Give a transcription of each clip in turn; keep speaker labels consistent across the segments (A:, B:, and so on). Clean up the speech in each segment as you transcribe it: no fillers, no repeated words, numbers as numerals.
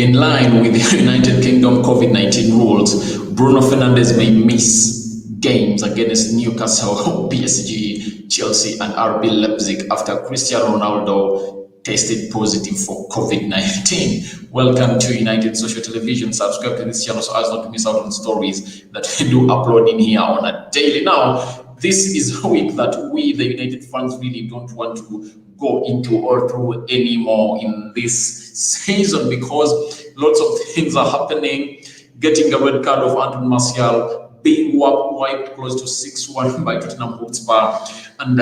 A: In line with the United Kingdom COVID-19 rules, Bruno Fernandes may miss games against Newcastle, PSG, Chelsea, and RB Leipzig after Cristiano Ronaldo tested positive for COVID-19. Welcome to United Social Television. Subscribe to this channel so as not to miss out on stories that we do upload in here on a daily. Now, this is a week that we, the United fans, really don't want to go into or through anymore in this season because lots of things are happening. Getting a red card of Anthony Martial, being wiped close to 6-1 by Tottenham Hotspur, and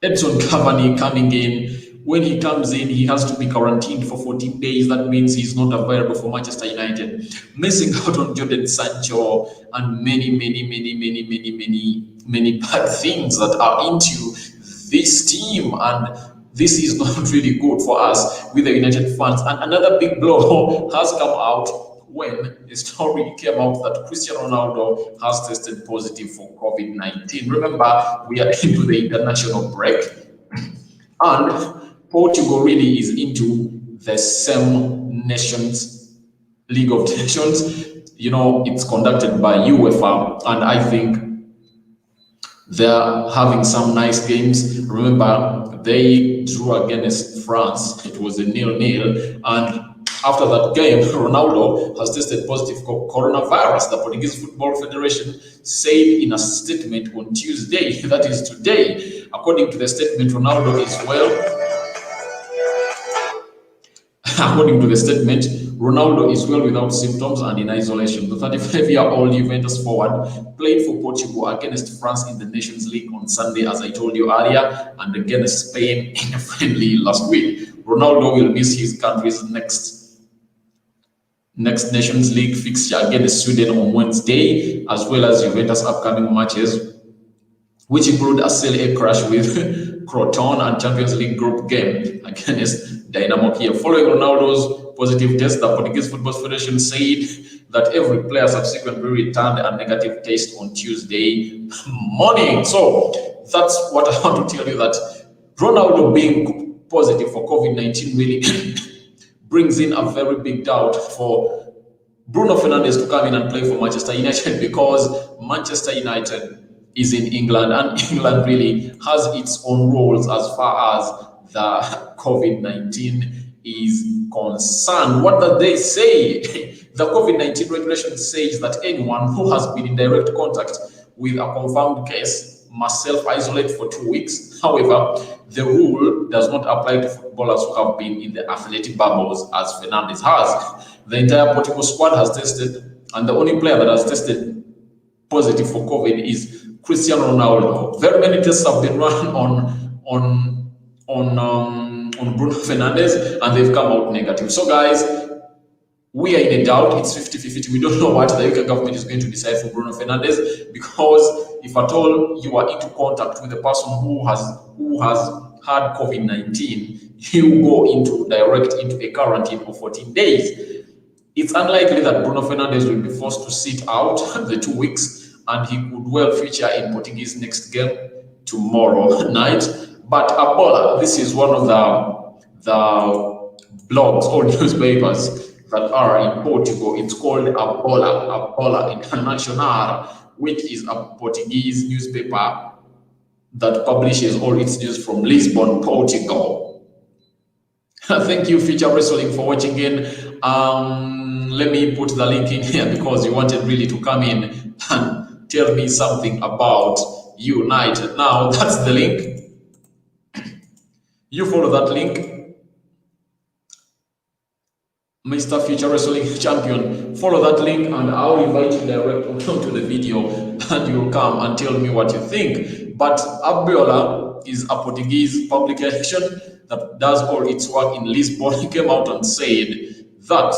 A: Edson Cavani coming in. When he comes in, he has to be quarantined for 14 days. That means he's not available for Manchester United. Missing out on Jadon Sancho and many bad things that are into this team, and this is not really good for us with the United fans. And another big blow has come out when a story came out that Cristiano Ronaldo has tested positive for COVID-19. Remember, we are into the international break, and Portugal really is into the same Nations League of Nations. You know, it's conducted by UEFA, and I think they're having some nice games. Remember, they drew against France. It was a 0-0, and after that game, Ronaldo has tested positive for coronavirus. The Portuguese Football Federation said in a statement on Tuesday, that is today. According to the statement, Ronaldo is well. According to the statement, Ronaldo is well without symptoms and in isolation. The 35-year-old Juventus forward played for Portugal against France in the Nations League on Sunday, as I told you earlier, and against Spain in a friendly last week. Ronaldo will miss his country's next Nations League fixture against Sweden on Wednesday, as well as Juventus' upcoming matches, which include a Serie A crash with Croton and Champions League group game against Dynamo Kiev. Following Ronaldo's positive test, the Portuguese Football Federation said that every player subsequently returned a negative test on Tuesday morning. So that's what I want to tell you, that Ronaldo being positive for COVID-19 really brings in a very big doubt for Bruno Fernandes to come in and play for Manchester United, because Manchester United is in England, and England really has its own rules as far as the COVID-19 is concerned. What do they say? The COVID-19 regulation says that anyone who has been in direct contact with a confirmed case must self-isolate for 2 weeks. However, the rule does not apply to footballers who have been in the athletic bubbles, as Fernandes has. The entire Portugal squad has tested, and the only player that has tested positive for COVID is Cristiano Ronaldo. Very many tests have been run on Bruno Fernandes, and they've come out negative. So guys, we are in a doubt. It's 50-50. We don't know what the UK government is going to decide for Bruno Fernandes, because if at all you are into contact with a person who has had COVID-19, he will go direct into a quarantine for 14 days. It's unlikely that Bruno Fernandes will be forced to sit out the 2 weeks, and he could well feature in Portuguese next game tomorrow night. But Abola, this is one of the blogs or newspapers that are in Portugal. It's called Abola International, which is a Portuguese newspaper that publishes all its news from Lisbon, Portugal. Thank you, Future Wrestling, for watching in. Let me put the link in here because you wanted really to come in and tell me something about United. Now, that's the link. You follow that link. Mr. Future Wrestling Champion, follow that link, and I'll invite you direct onto the video, and you'll come and tell me what you think. But Abiola is a Portuguese publication that does all its work in Lisbon. He came out and said that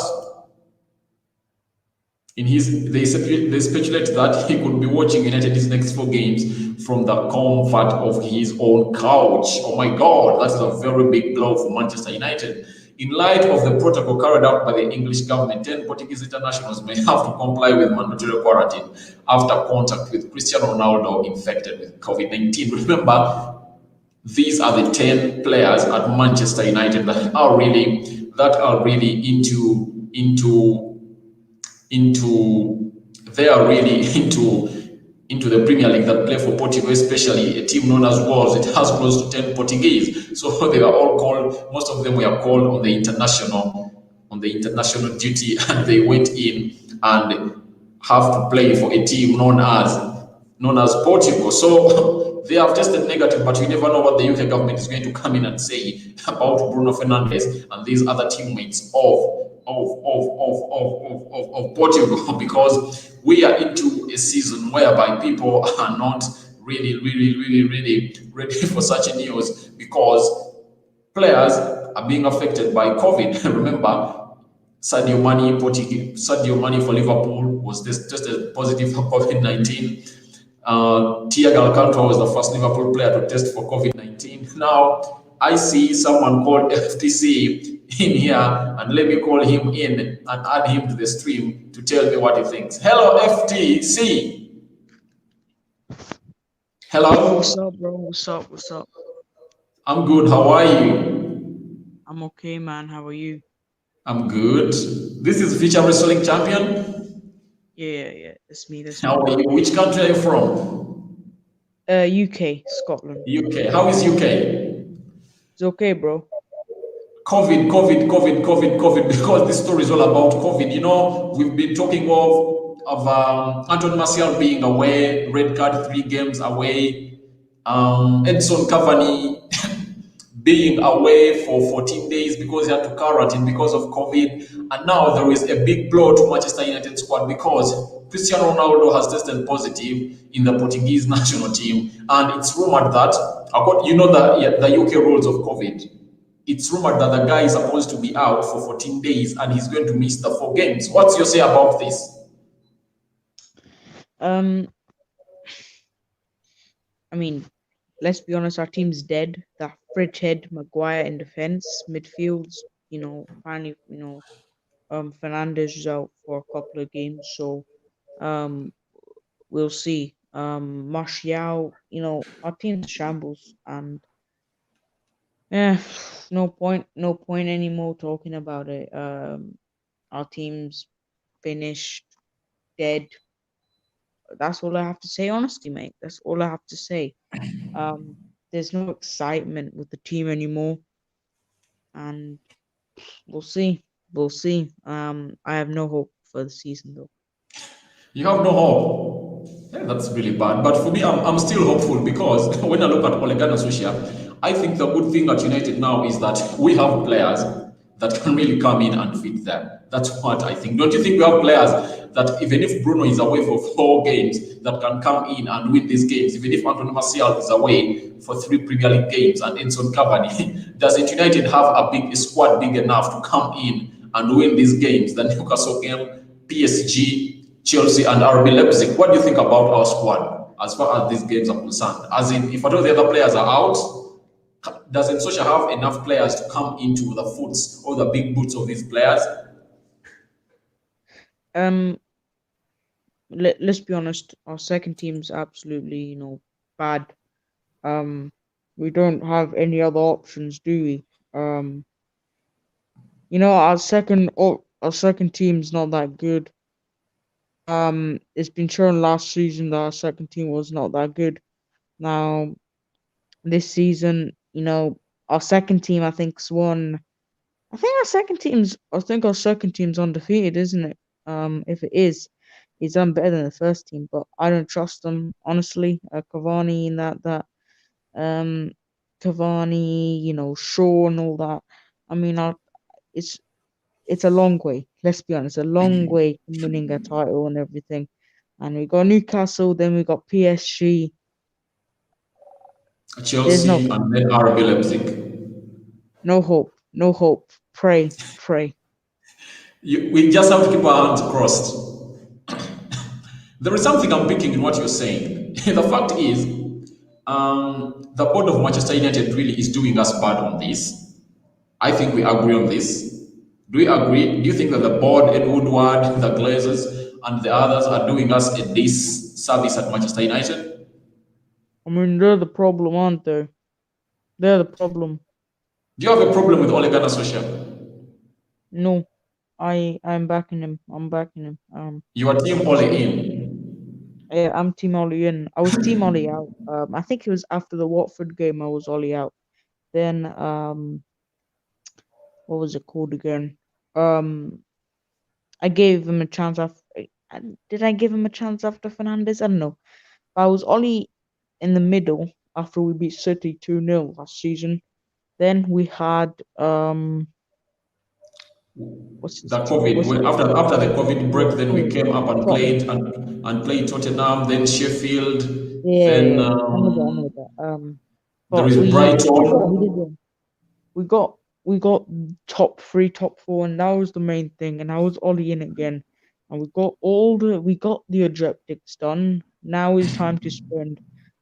A: they speculate that he could be watching United's next 4 games from the comfort of his own couch. Oh my God, that is a very big blow for Manchester United. In light of the protocol carried out by the English government, 10 Portuguese internationals may have to comply with mandatory quarantine after contact with Cristiano Ronaldo infected with COVID-19. Remember, these are the 10 players at Manchester United that are really that are really into they are really into the Premier League that play for Portugal, especially a team known as Wolves. It has close to 10 Portuguese. So they were all called, most of them were called on the international duty, and they went in and have to play for a team known as Portugal. So they have tested negative, but you never know what the UK government is going to come in and say about Bruno Fernandes and these other teammates of Portugal, because we are into a season whereby people are not really ready for such news, because players are being affected by COVID. Remember, Sadio Mane for Liverpool was tested positive for COVID-19. Thiago Alcantara was the first Liverpool player to test for COVID-19. Now, I see someone called FTC in here, and let me call him in and add him to the stream to tell me what he thinks. Hello, FTC.
B: What's
A: Hello.
B: up, bro? What's up? What's up?
A: I'm good. How are you?
B: I'm okay, man. How are you?
A: I'm good. This is future wrestling champion.
B: Yeah. That's me. That's
A: How
B: me.
A: are you? Which country are you from?
B: UK, Scotland.
A: UK. How is UK?
B: It's okay, bro.
A: COVID, because this story is all about COVID. We've been talking of Anton Martial being away, red card, 3 games away. Edson Cavani being away for 14 days because he had to quarantine because of COVID. And now there is a big blow to Manchester United squad because Cristiano Ronaldo has tested positive in the Portuguese national team. And it's rumored that, the UK rules of COVID. It's rumored that the guy is supposed to be out for 14 days and he's going to miss the 4 games. What's your say about this?
B: Um, I mean, let's be honest. Our team's dead. That fridge head Maguire in defense, midfields. Finally, Fernandes is out for a couple of games, so um, we'll see. Martial. Our team's a shambles, and yeah, no point anymore talking about it. Our team's finished, dead. That's all I have to say, honestly, mate. That's all I have to say. Um, there's no excitement with the team anymore, and we'll see. We'll see. I have no hope for the season, though.
A: You have no hope. Yeah, that's really bad. But for me, I'm still hopeful because when I look at Ole Gunnar Solskjaer, I think the good thing at United now is that we have players that can really come in and fit them. That's what I think. Don't you think we have players that even if Bruno is away for 4 games, that can come in and win these games? Even if Anthony Martial is away for 3 Premier League games and Edson Cavani, doesn't United have a squad big enough to come in and win these games? The Newcastle game, PSG, Chelsea, and RB Leipzig. What do you think about our squad as far as these games are concerned? As in, if all the other players are out, doesn't Social have enough players to come into the foots or the big boots of these players?
B: Um, let's be honest. Our second team's absolutely, bad. Um, we don't have any other options, do we? Our second team's not that good. It's been shown last season that our second team was not that good. Now this season, our second team I think's won. I think our second team's undefeated, isn't it? If it is, he's done better than the first team, but I don't trust them honestly. Cavani and um Cavani, Shaw and all that. I mean, it's it's a long way. Let's be honest, a long way from winning a title and everything. And we got Newcastle, then we got PSG. There's no
A: Chelsea and then RB Leipzig.
B: no hope, no hope. Pray, pray.
A: We just have to keep our hands crossed. There is something I'm picking in what you're saying. The fact is, the board of Manchester United really is doing us bad on this. I think we agree on this. Do we agree? Do you think that the board, Ed Woodward, the Glazers, and the others are doing us a disservice at Manchester United?
B: I mean, they're the problem, aren't they? They're the problem.
A: Do you have a problem with Ole Gunnar Solskjaer?
B: No, I'm backing him. I'm backing him.
A: Your team
B: Just
A: only in.
B: yeah, I'm Team Ollie in. I was Team Ollie out. I think it was after the Watford game. I was Ollie out. Then what was it called again? Um, I gave him a chance after. Did I give him a chance after Fernandes? I don't know. But I was Ollie in the middle after we beat City 2-0 last season. Then we had
A: The COVID,
B: what's his
A: after the COVID
B: yeah,
A: break, then we came up and
B: Tottenham.
A: played Tottenham, then Sheffield, then
B: Yeah, I know that. I know that.
A: there
B: But
A: is
B: we
A: Brighton.
B: did well. we got we got top three, top four, and that was the main thing. And I was Ollie in again, and we got the objectives done. Now is time to spend,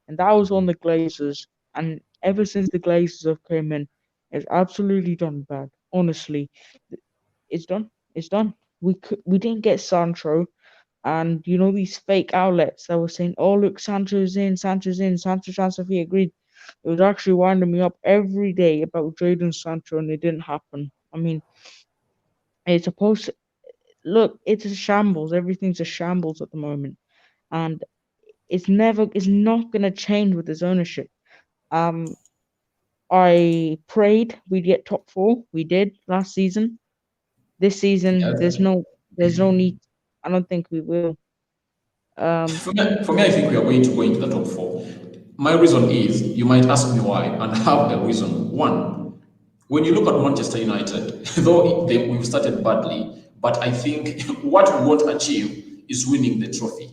B: and that was on the Glazers. And ever since the Glazers have came in, it's absolutely done bad. Honestly, it's done. It's done. We didn't get Sancho, and you know these fake outlets that were saying, "Oh look, Sancho's in, Sancho's in, Sancho transfer fee agreed." It was actually winding me up every day about Jadon Sancho, and it didn't happen. I mean, it's supposed to look. It's a shambles. Everything's a shambles at the moment, and it's not gonna change with his ownership. Um, I prayed we'd get top four. We did last season. This season,
A: Yes.
B: there's no need. I don't think we will. Um,
A: For me, I think we are going to go into the top four. My reason is, you might ask me why, and I have a reason. One, when you look at Manchester United, though we've started badly, but I think what we want to achieve is winning the trophy.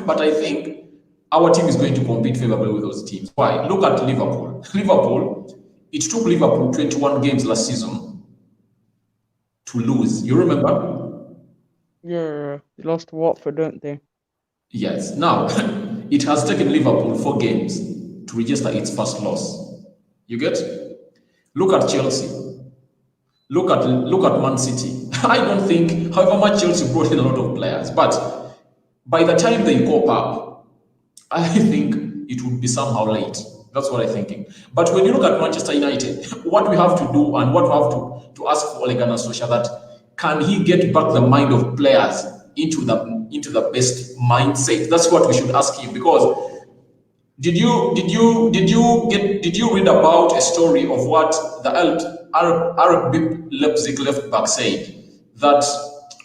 A: But I think our team is going to compete favorably with those teams. Why? Look at Liverpool. Liverpool, it took Liverpool 21 games last season to lose. You remember?
B: yeah, they lost to Watford, don't they?
A: Yes. Now, it has taken Liverpool 4 games to register its first loss. You get? Look at Chelsea. Look at Man City. I don't think, however much Chelsea brought in a lot of players, but by the time they cope up, I think it would be somehow late. That's what I'm thinking. But when you look at Manchester United, what we have to do and what we have to ask for Ole Gunnar Solskjaer, that can he get back the mind of players into the best mindset? That's what we should ask him, because did you read about a story of what the RB Leipzig left back said? That,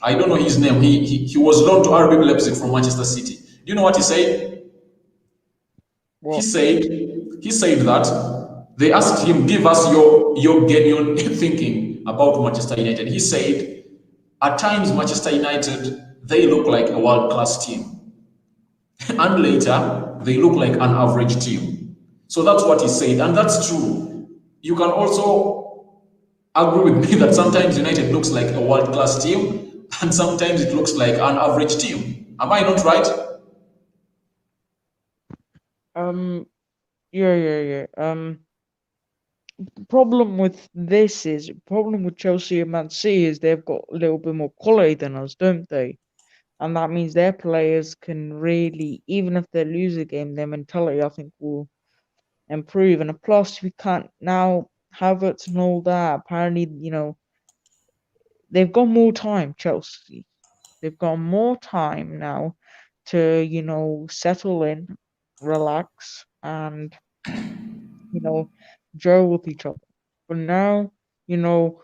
A: I don't know his name. He was loaned to RB Leipzig from Manchester City. Do you know what he said? He
B: What?
A: said he said that they asked him, give us your genuine thinking about Manchester United. He said, at times Manchester United, they look like a world class team, and later they look like an average team. So that's what he said, and that's true. You can also agree with me that sometimes United looks like a world class team, and sometimes it looks like an average team. Am I not right?
B: Um, yeah. Problem with Chelsea and Man City is they've got a little bit more quality than us, don't they? And that means their players can really, even if they lose a game, their mentality I think will improve. And plus, we can't now Havertz and all that. Apparently, they've got more time. Chelsea, they've got more time now to settle in, relax, and you know, gel with each other. But now, you know,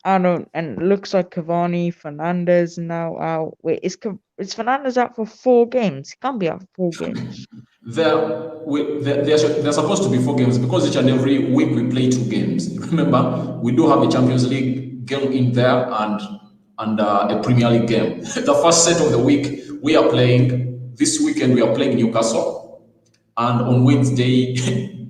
B: I don't, and it looks like Cavani, Fernandez now out. Wait, is Fernandez out for 4 games? He can't be out for 4 games.
A: They're supposed to be 4 games, because each and every week we play 2 games. Remember, we do have a Champions League game in there, and a Premier League game. The first set of the week we are playing this weekend. We are playing Newcastle, and on Wednesday,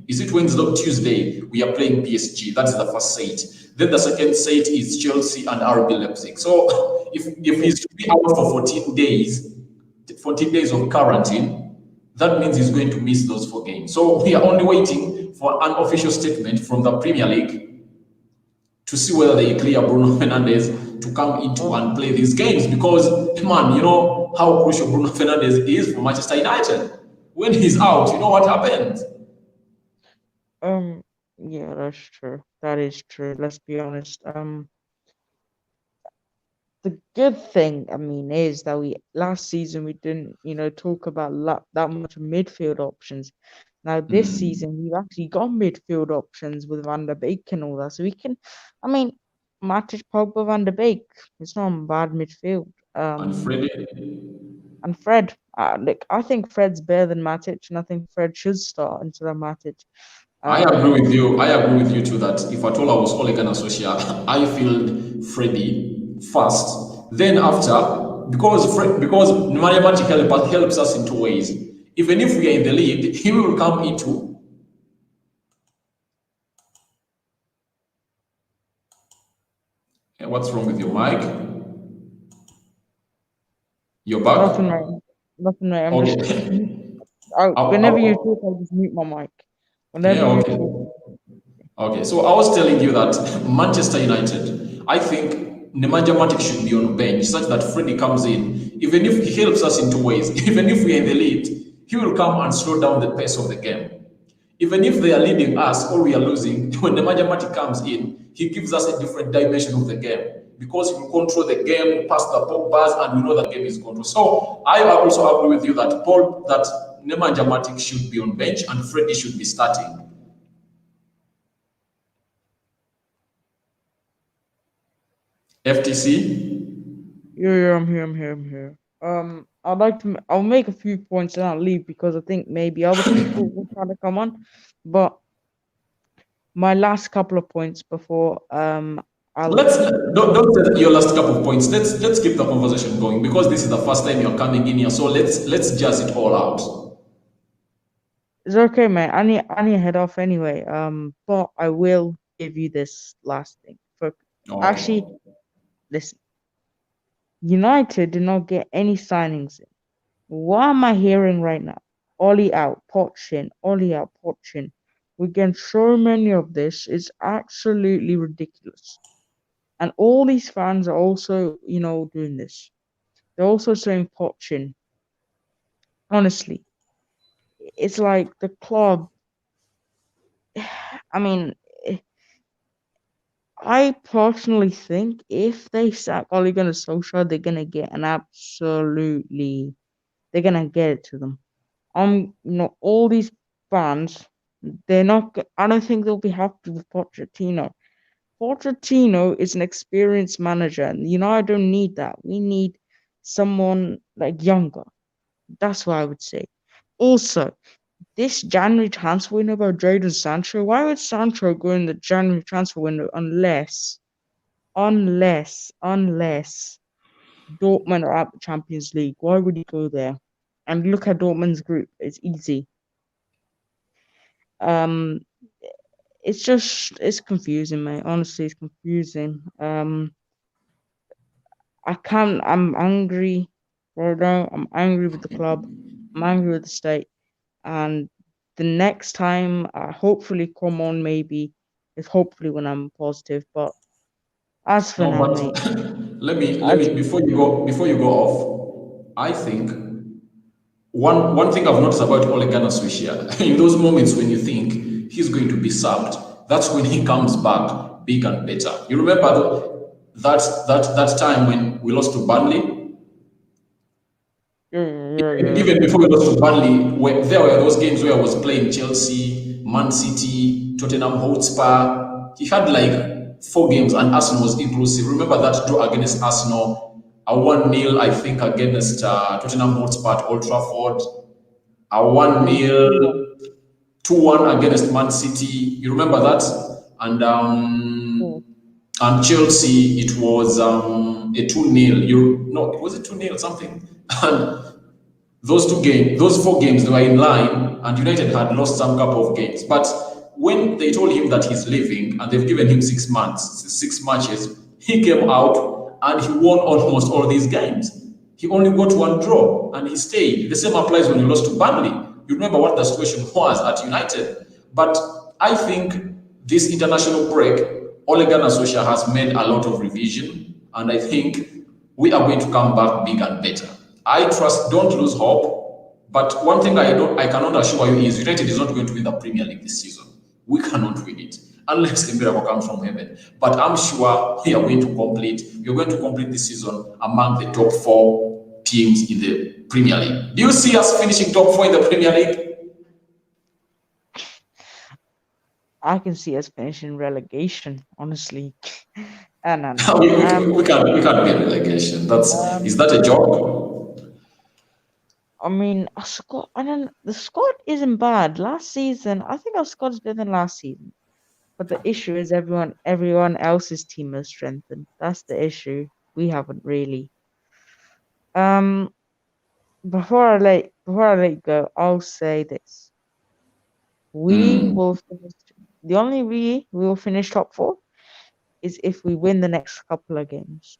A: is it Wednesday or Tuesday? We are playing PSG. That's the first set. Then the second set is Chelsea and RB Leipzig. So if he's to be out for 14 days of quarantine, that means he's going to miss those 4 games. So we are only waiting for an official statement from the Premier League to see whether they clear Bruno Fernandes to come into and play these games. Because, man, you know how crucial Bruno Fernandes is for Manchester United. When he's out, you know what happens?
B: Um, Yeah, that's true. That is true. Let's be honest. The good thing, I mean, is that we last season we didn't, talk about that much midfield options. Now this
A: Mm.
B: season we've actually got midfield options with Van der Beek and all that, so we can. I mean, Matic, Pogba, Van der Beek. It's not a bad midfield.
A: And Freddie,
B: And Fred. Like I think Fred's better than Matic, and I think Fred should start instead of Matic.
A: I agree
B: Um,
A: with you. I agree with you too that if at all I was Ole Gunnar Solskjaer, I filled Freddie first. Then after, because Nemanja Matic helps us in two ways. Even if we are in the lead, he will come into. What's wrong with your mic? You're
B: nothing
A: back.
B: right. Nothing right. I'm just.
A: Okay.
B: Whenever you
A: I'll,
B: talk, I'll just mute my mic.
A: yeah.
B: Whenever you
A: Okay.
B: talk.
A: Okay, so I was telling you that Manchester United, I think Nemanja Matic should be on bench such that Freddie comes in. Even if he helps us in two ways, even if we're in the lead, he will come and slow down the pace of the game. Even if they are leading us or we are losing, when Nemanja Matic comes in, he gives us a different dimension of the game because he will control the game past the Pogbas and we know that game is controlled. So I also agree with you that Nemanja Matic should be on bench and Freddie should be starting. FTC.
B: Yeah, I'm here. I'm here. I'm here. I'd like to. I'll make a few points and I'll leave because I think maybe other people will try to come on. But my last couple of points before I'll
A: Let's don't say your last couple of points. Let's keep the conversation going because this is the first time you're coming in here. So let's jazz it all out.
B: It's okay, man. I need to head off anyway. But I will give you this last thing. For
A: Okay.
B: actually, listen, United did not get any signings in. What am I hearing right now? Ollie out, Potchin, Ollie out, Potchin. We get so many of this. It's absolutely ridiculous. And all these fans are also, doing this. They're also saying Potchin. Honestly, it's like the club. I mean, I personally think if they sack Ole Gunnar Solskjaer, they're gonna get an absolutely. They're gonna get it to them. All these fans, they're not. I don't think they'll be happy with Pochettino. Pochettino is an experienced manager, and I don't need that. We need someone like younger. That's what I would say. Also, this January transfer window about Jadon Sancho. Why would Sancho go in the January transfer window unless Dortmund are at the Champions League? Why would he go there? And look at Dortmund's group. It's easy. Um, it's confusing, mate. Honestly, it's confusing. I'm angry right now. I'm angry with the club. I'm angry with the state. And the next time I hopefully come on, maybe is hopefully when I'm positive. But as for
A: No,
B: now, mate,
A: but let me
B: as
A: before you go off, I think one thing I've noticed about Ole Gunnar Solskjaer, in those moments when you think he's going to be sacked, that's when he comes back big and better. You remember that time when we lost to Burnley?
B: yeah, yeah, yeah,
A: Even before we lost to Burnley, there were those games where I was playing Chelsea, Man City, Tottenham Hotspur. He had like four games and Arsenal was inclusive. Remember that draw against Arsenal? A 1-0, I think, against Tottenham Hotspur at Old Trafford. A 1-0,
B: 2-1.
A: 2-1 against Man City. You remember that? And
B: Yeah,
A: Chelsea, it was a 2-0. You no, it was a 2-0 something. And those four games, they were in line, and United had lost some couple of games. But when they told him that he's leaving and they've given him 6 months, 6 matches, he came out and he won almost all these games. He only got one draw and he stayed. The same applies when you lost to Burnley. You remember what the situation was at United. But I think this international break, Ole Gunnar Solskjaer has made a lot of revision, and I think we are going to come back big and better. I trust. Don't lose hope. But one thing I cannot assure you is United is not going to win the Premier League this season. We cannot win it unless a miracle comes from heaven. But I'm sure we are going to complete. You're going to complete this season among the top four teams in the Premier League. Do you see us finishing top four in the Premier League?
B: I can see us finishing relegation, honestly. No.
A: We can't be relegation. Is
B: Um,
A: that a joke?
B: I mean, our squad. I don't. The squad isn't bad. Last season, I think our squad's better than last season. But the issue is everyone else's team has strengthened. That's the issue. We haven't really. Um, before I let you go, I'll say this: we
A: Mm.
B: will finish. The only we will finish top four is if we win the next couple of games.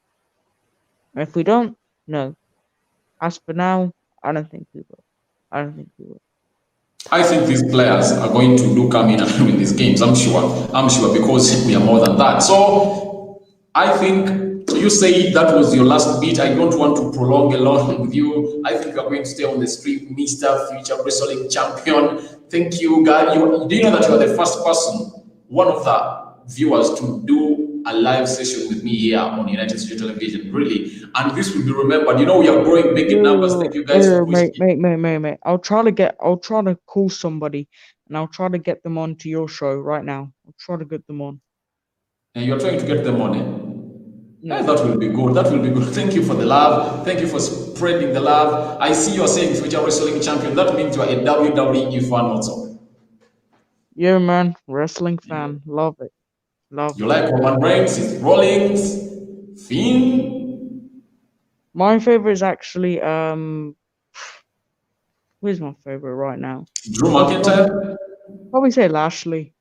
B: If we don't, no. As for now, I don't think we will. I don't think we will.
A: I think these players are going to do come in and win these games. I'm sure. I'm sure because we are more than that. So I think you say that was your last beat. I don't want to prolong along with you. I think you are going to stay on the street, Mr. Future Wrestling Champion. Thank you, guys. Do you know that you are the first person, one of the viewers, to do a live session with me here on United States Television? Really, and this will be remembered. You know, we are growing big in numbers. Thank you guys for pushing it.
B: Mate. I'll try to call somebody and I'll try to get them on to your show right now. I'll try to get them on.
A: And you're trying to get the money.
B: Yeah.
A: That will be good. That will be good. Thank you for the love. Thank you for spreading the love. I see you're saying future wrestling champion. That means you are a WWE fan also.
B: Yeah, man. Wrestling fan. Love it. Love
A: You
B: it.
A: like Roman Reigns, Rollins, Finn,
B: My favorite is actually who's my favorite right now?
A: Drew
B: I'll
A: McIntyre,
B: probably say Lashley.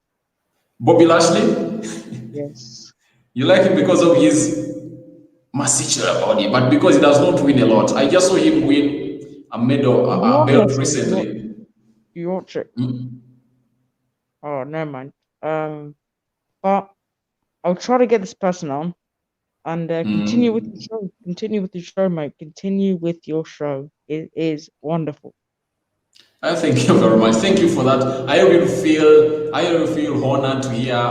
A: Bobby Lashley.
B: Yes.
A: You like him because of his muscular body, but because he does not win a lot. I just saw him win a medal,
B: Did you
A: a
B: watch
A: belt
B: wrestling?
A: recently.
B: Do you watch it?
A: Mm.
B: Oh, never mind. But I'll try to get this person on and continue with your
A: Mm.
B: show. Continue with your show, mate. Continue with your show. It is wonderful.
A: I thank you very much. Thank you for that. I really feel honored to hear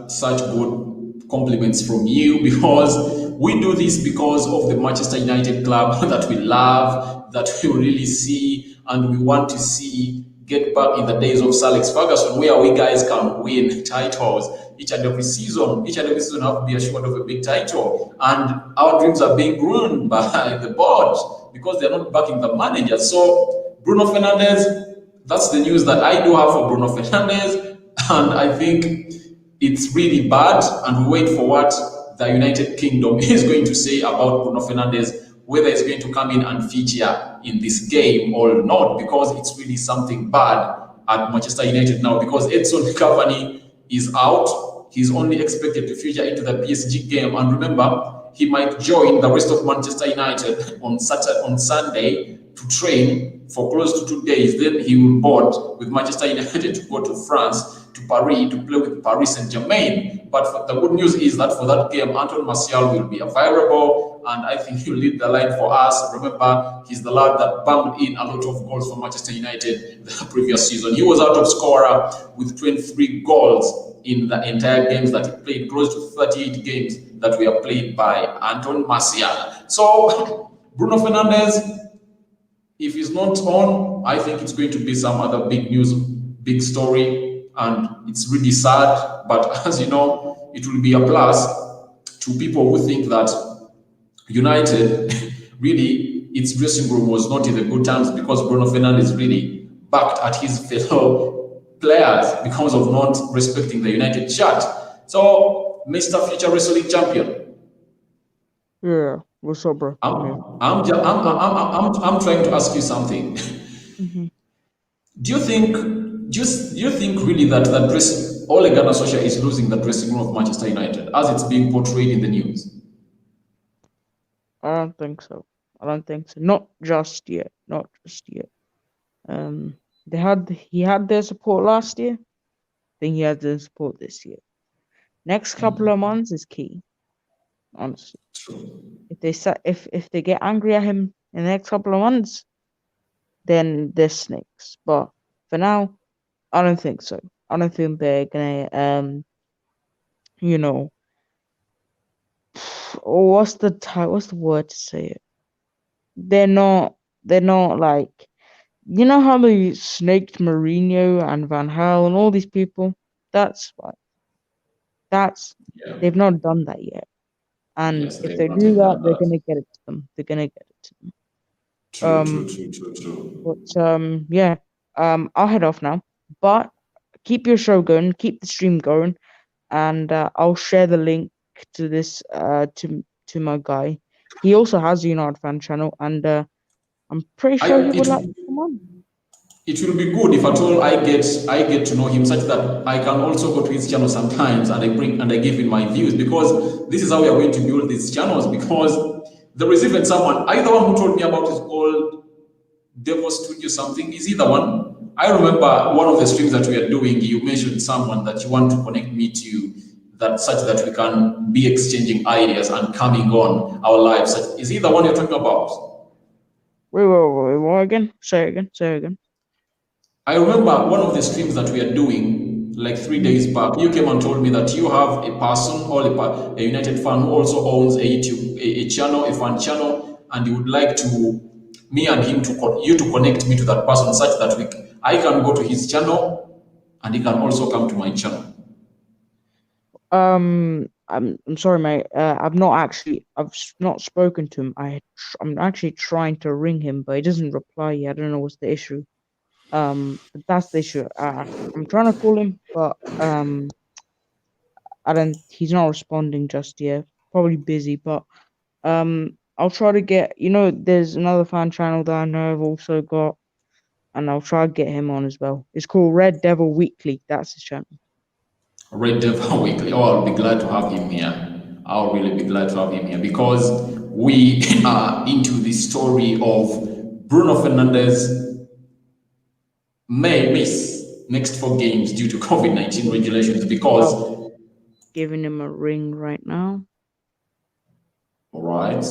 A: such good compliments from you because we do this because of the Manchester United club that we love, that we really see, and we want to see get back in the days of Sir Alex Ferguson, where we guys can win titles each and every season. Each and every season have to be assured of a big title, and our dreams are being ruined by the board because they're not backing the manager. So Bruno Fernandes, that's the news that I do have for Bruno Fernandes, and I think it's really bad. And we wait for what the United Kingdom is going to say about Bruno Fernandes, whether he's going to come in and feature in this game or not, because it's really something bad at Manchester United now. Because Edson Cavani is out, he's only expected to feature into the PSG game, and remember, he might join the rest of Manchester United on Sunday to train for close to 2 days. Then he will board with Manchester United to go to France, to Paris, to play with Paris Saint-Germain. But the good news is that for that game, Anton Martial will be available, and I think he'll lead the line for us. Remember, he's the lad that banged in a lot of goals for Manchester United the previous season. He was our top scorer with 23 goals in the entire games that he played, close to 38 games that were played by Anton Martial. So, Bruno Fernandes, if he's not on, I think it's going to be some other big news, big story, and it's really sad. But as you know, it will be a plus to people who think that United really its dressing room was not in the good times because Bruno Fernandes really backed at his fellow players because of not respecting the United shirt. So, Mr. Future Wrestling Champion,
B: Yeah. What's up, bro?
A: I'm
B: I'm here.
A: I'm ju- I'm trying to ask you something.
B: Hmm.
A: Do you think do you think really that the dress Ole Gunnar Solskjaer is losing the dressing room of Manchester United as it's being portrayed in the news?
B: I don't think so. I don't think so. Not just yet. Not just yet. He had their support last year. I think he has their support this year. Next couple of months is key, honestly.
A: True.
B: If they get angry at him in the next couple of months, then they're snakes. But for now, I don't think so. I don't think they're gonna you know what's the word to say it? They're not like how they snaked Mourinho and Van Gaal and all these people. That's what that's
A: Yeah.
B: they've not done that yet. And
A: Yes,
B: if
A: they've
B: they
A: not
B: do
A: yet
B: that,
A: done
B: they're
A: that.
B: gonna get it to them. They're gonna get it to them.
A: True, true,
B: Um,
A: true, true, true.
B: but yeah. I'll head off now. But keep your show going, keep the stream going, and I'll share the link to this to my guy. He also has a United fan channel, and I'm pretty
A: I
B: sure he would
A: it
B: like to come on.
A: it will be good if at all I get to know him such that I can also go to his channel sometimes and I give him my views, because this is how we are going to build these channels. Because there is even someone, are you the one who told me about his old Devil Studio something? Is he the one? I remember one of the streams that we are doing, you mentioned someone that you want to connect me to, that such that we can be exchanging ideas and coming on our lives. Is he the one you're talking about?
B: Wait, what again? Say it again. Say it again.
A: I remember one of the streams that we are doing like 3 days back. You came and told me that you have a person or a United fan who also owns a YouTube a channel, a fan channel, and you would like to me and him you to connect me to that person such that I can go to his channel and he can also come to my channel.
B: I'm sorry, mate. I've not spoken to him. I'm actually trying to ring him, but he doesn't reply yet. I don't know what's the issue. But that's the issue. I'm trying to call him, but I don't. He's not responding just yet. Probably busy, but I'll try to get. There's another fan channel that I know I've also got, and I'll try to get him on as well. It's called Red Devil Weekly. That's his channel.
A: Red Devil Weekly. Oh, I'll be glad to have him here. I'll really be glad to have him here because we are into the story of Bruno Fernandes may miss next 4 games due to COVID-19 regulations because,
B: Oh,
A: all
B: giving him a ring right now.
A: right.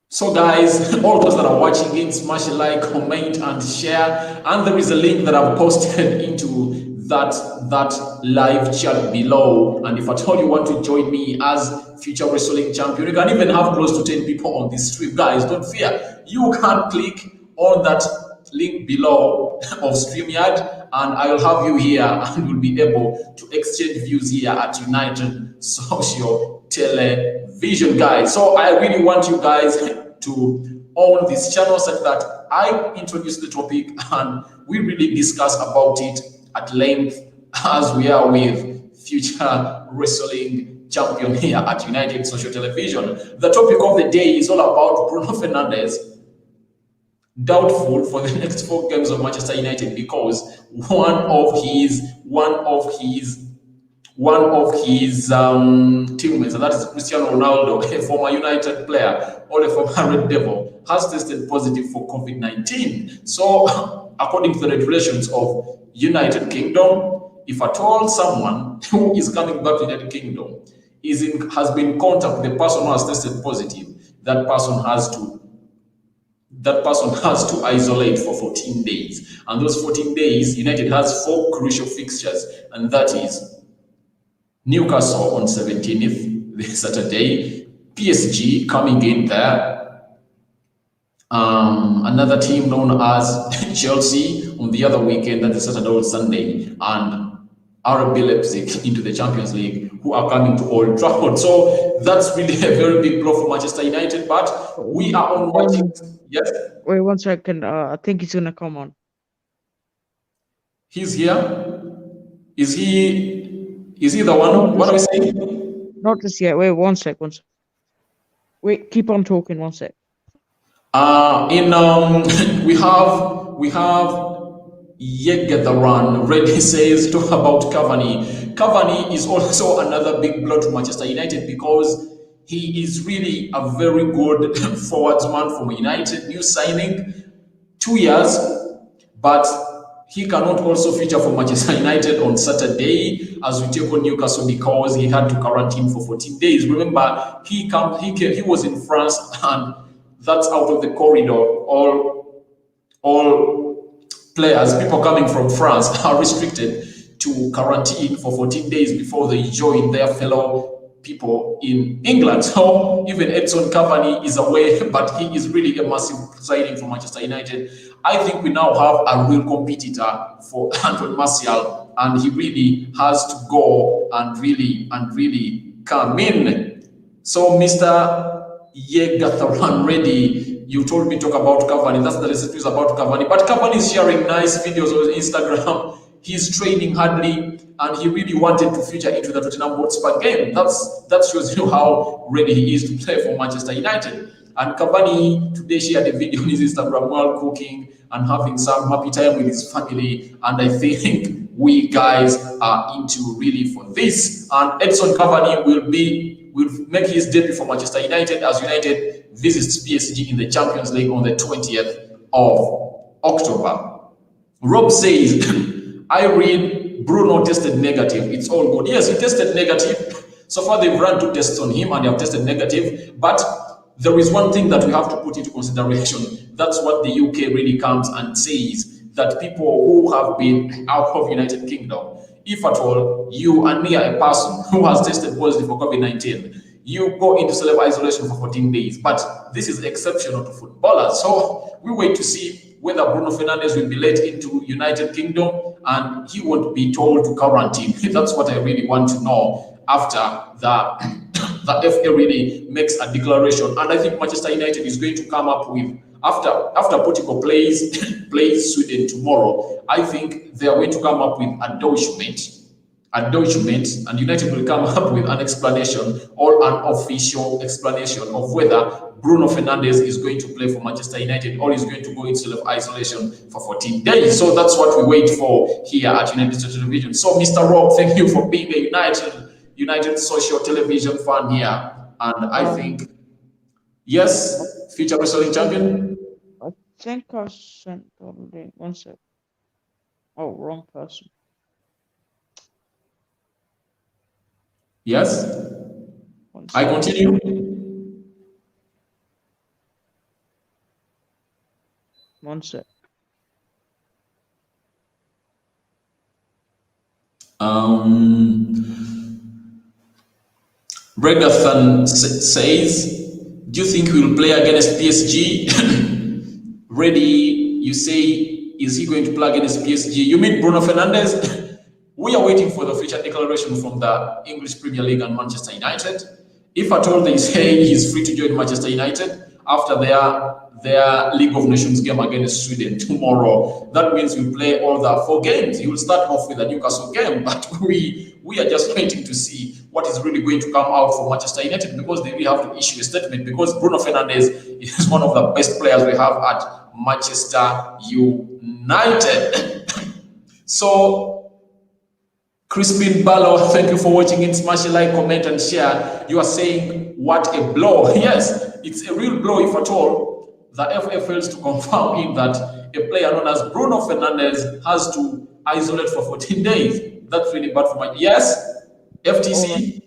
A: So guys, all those that are watching it, smash a like, comment, and share. And there is a link that I've posted into that live chat below. And if at all you want to join me as future wrestling champion, you can even have close to 10 people on this stream. Guys, don't fear. You can click on that link below of StreamYard, and I'll have you here and we'll be able to exchange views here at United Social Television, guys. So I really want you guys to own this channel such that I introduce the topic and we really discuss about it at length as we are with future wrestling champion here at United Social Television. The topic of the day is all about Bruno Fernandes, doubtful for the next 4 games of Manchester United because one of his teammates, and that is Cristiano Ronaldo, a former United player or a former Red Devil, has tested positive for COVID-19. So, according to the regulations of United Kingdom, if at all someone who is coming back to United Kingdom has been in contact with the person who has tested positive, that person has to isolate for 14 days. And those 14 days, United has 4 crucial fixtures, and that is Newcastle on 17th, this Saturday, PSG coming in there, another team known as Chelsea on the other weekend, that is Saturday or Sunday, and RB Leipzig into the Champions League, who are coming to Old Trafford. So that's really a very big blow for Manchester United, but we are on watching. Yes,
B: Wait 1 second. I think he's gonna come on.
A: he's here. Is he the
B: Not
A: one? What are
B: just
A: we saying?
B: not just yet. Wait 1 sec. Wait, keep on talking. 1 sec.
A: In we have yet get the run. Reddy says talk about Cavani. Cavani is also another big blow to Manchester United because he is really a very good forwardsman from United, new signing, 2 years, but he cannot also feature for Manchester United on Saturday as we take on Newcastle because he had to quarantine for 14 days. Remember, he was in France and that's out of the corridor. All players, people coming from France, are restricted to quarantine for 14 days before they join their fellow people in England. So even Edson Cavani is away, but he is really a massive signing for Manchester United. I think we now have a real competitor for Antoine Martial, and he really has to go and really come in. So, Mr. Yegatharan Ready, you told me talk about Cavani. That's the recipe is about Cavani. But Cavani is sharing nice videos on Instagram. He's training hardly, and he really wanted to feature into the Tottenham Hotspur game. That shows you how ready he is to play for Manchester United. And Cavani today shared a video on his Instagram while cooking and having some happy time with his family. And I think we guys are into really for this. And Edson Cavani will make his debut for Manchester United as United visits PSG in the Champions League on the 20th of October. Rob says, I read Bruno tested negative. It's all good. Yes, he tested negative. So far, they've run 2 tests on him and they have tested negative. But there is one thing that we have to put into consideration. That's what the UK really comes and says, that people who have been out of United Kingdom, if at all you are near a person who has tested positive for COVID-19, you go into self-isolation for 14 days. But this is exceptional to footballers. So we wait to see whether Bruno Fernandes will be let into United Kingdom and he won't be told to quarantine. That's what I really want to know after the FA really makes a declaration. And I think Manchester United is going to come up with, after Portugal plays Sweden tomorrow, I think they are going to come up with a document, and United will come up with an explanation or an official explanation of whether Bruno Fernandes is going to play for Manchester United or is going to go into self-isolation for 14 days. So that's what we wait for here at United Television. So Mr. Rob, thank you for being a United social television fan here. And I think, yes, future wrestling champion?
B: I think I sent already. One sec. Oh, wrong person.
A: Yes? I continue?
B: One sec.
A: Regathan says, do you think we will play against PSG? Ready, you say, is he going to play against PSG? You mean Bruno Fernandes? We are waiting for the official declaration from the English Premier League and Manchester United. If at all they say he's free to join Manchester United after their League of Nations game against Sweden tomorrow, that means we play all the 4 games. He will start off with the Newcastle game, but we are just waiting to see what is really going to come out for Manchester United, because they will have to issue a statement, because Bruno Fernandes is one of the best players we have at Manchester United. So, Crispin Ballo, thank you for watching in. Smash a like, comment, and share. You are saying, what a blow. Yes, it's a real blow if at all the FA fails to confirm that a player known as Bruno Fernandes has to isolate for 14 days. That's really bad for my... Yes, FTC?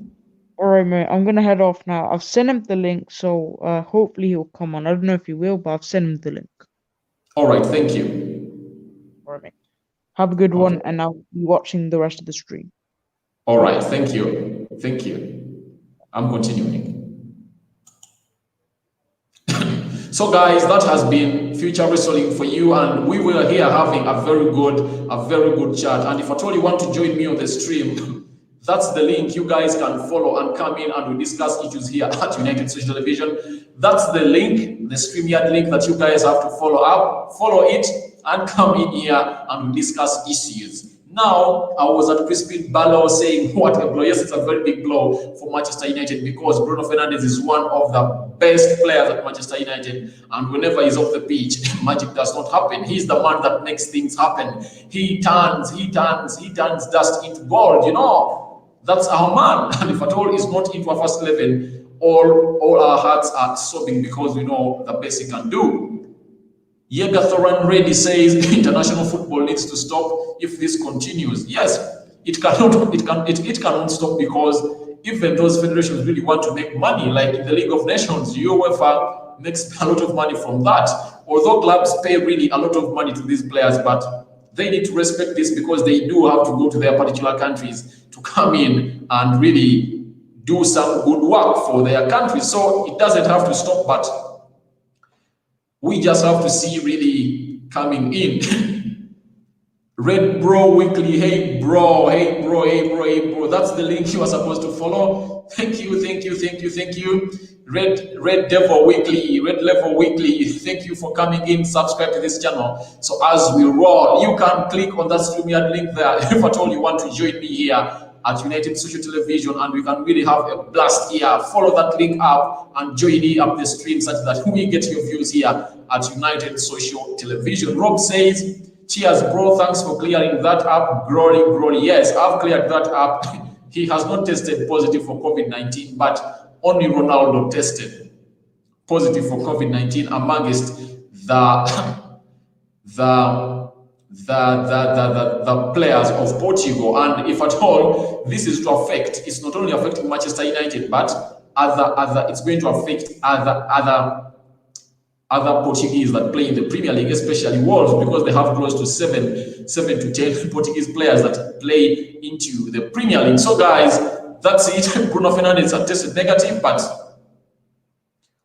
B: All right, mate. I'm going to head off now. I've sent him the link, so hopefully he'll come on. I don't know if he will, but I've sent him the link.
A: All right, thank you.
B: All right, mate. Have a good one, and I'll be watching the rest of the stream.
A: All right, thank you. Thank you. I'm continuing. So guys, that has been Future Wrestling for you, and we were here having a very good chat. And if at all you want to join me on the stream, that's the link. You guys can follow and come in, and we discuss issues here at United Social Television. That's the link, the StreamYard link that you guys have to follow it, and come in here and we discuss issues. Now, I was at Crispin Ballo saying, what a blow. Yes, it's a very big blow for Manchester United, because Bruno Fernandes is one of the best players at Manchester United. And whenever he's off the pitch, magic does not happen. He's the man that makes things happen. He turns dust into gold, you know. That's our man. And if at all he's not into our first 11, all our hearts are sobbing, because we know the best he can do. Yegathoran Reddy says international football needs to stop if this continues. Yes, it cannot stop, because even those federations really want to make money, like in the League of Nations, UEFA makes a lot of money from that. Although clubs pay really a lot of money to these players, but they need to respect this because they do have to go to their particular countries to come in and really do some good work for their country. So it doesn't have to stop, but we just have to see really coming in. Red Bro Weekly, hey bro, hey bro, hey bro, hey bro. That's the link you are supposed to follow. Thank you, thank you, thank you, thank you. Red Devil Weekly, Red Level Weekly. Thank you for coming in. Subscribe to this channel. So as we roll, you can click on that StreamYard link there if at all you want to join me here at United Social Television, and we can really have a blast here. Follow that link up and join me up the stream such that we get your views here at United Social Television. Rob says, cheers, bro. Thanks for clearing that up. Glory, glory. Yes, I've cleared that up. He has not tested positive for COVID-19, but only Ronaldo tested positive for COVID-19 amongst the players of Portugal. And if at all this is to affect, it's not only affecting Manchester United, but it's going to affect other Portuguese that play in the Premier League, especially Wolves, because they have close to 7 to 10 Portuguese players that play into the Premier League. So guys, that's it. Bruno Fernandes has tested negative, but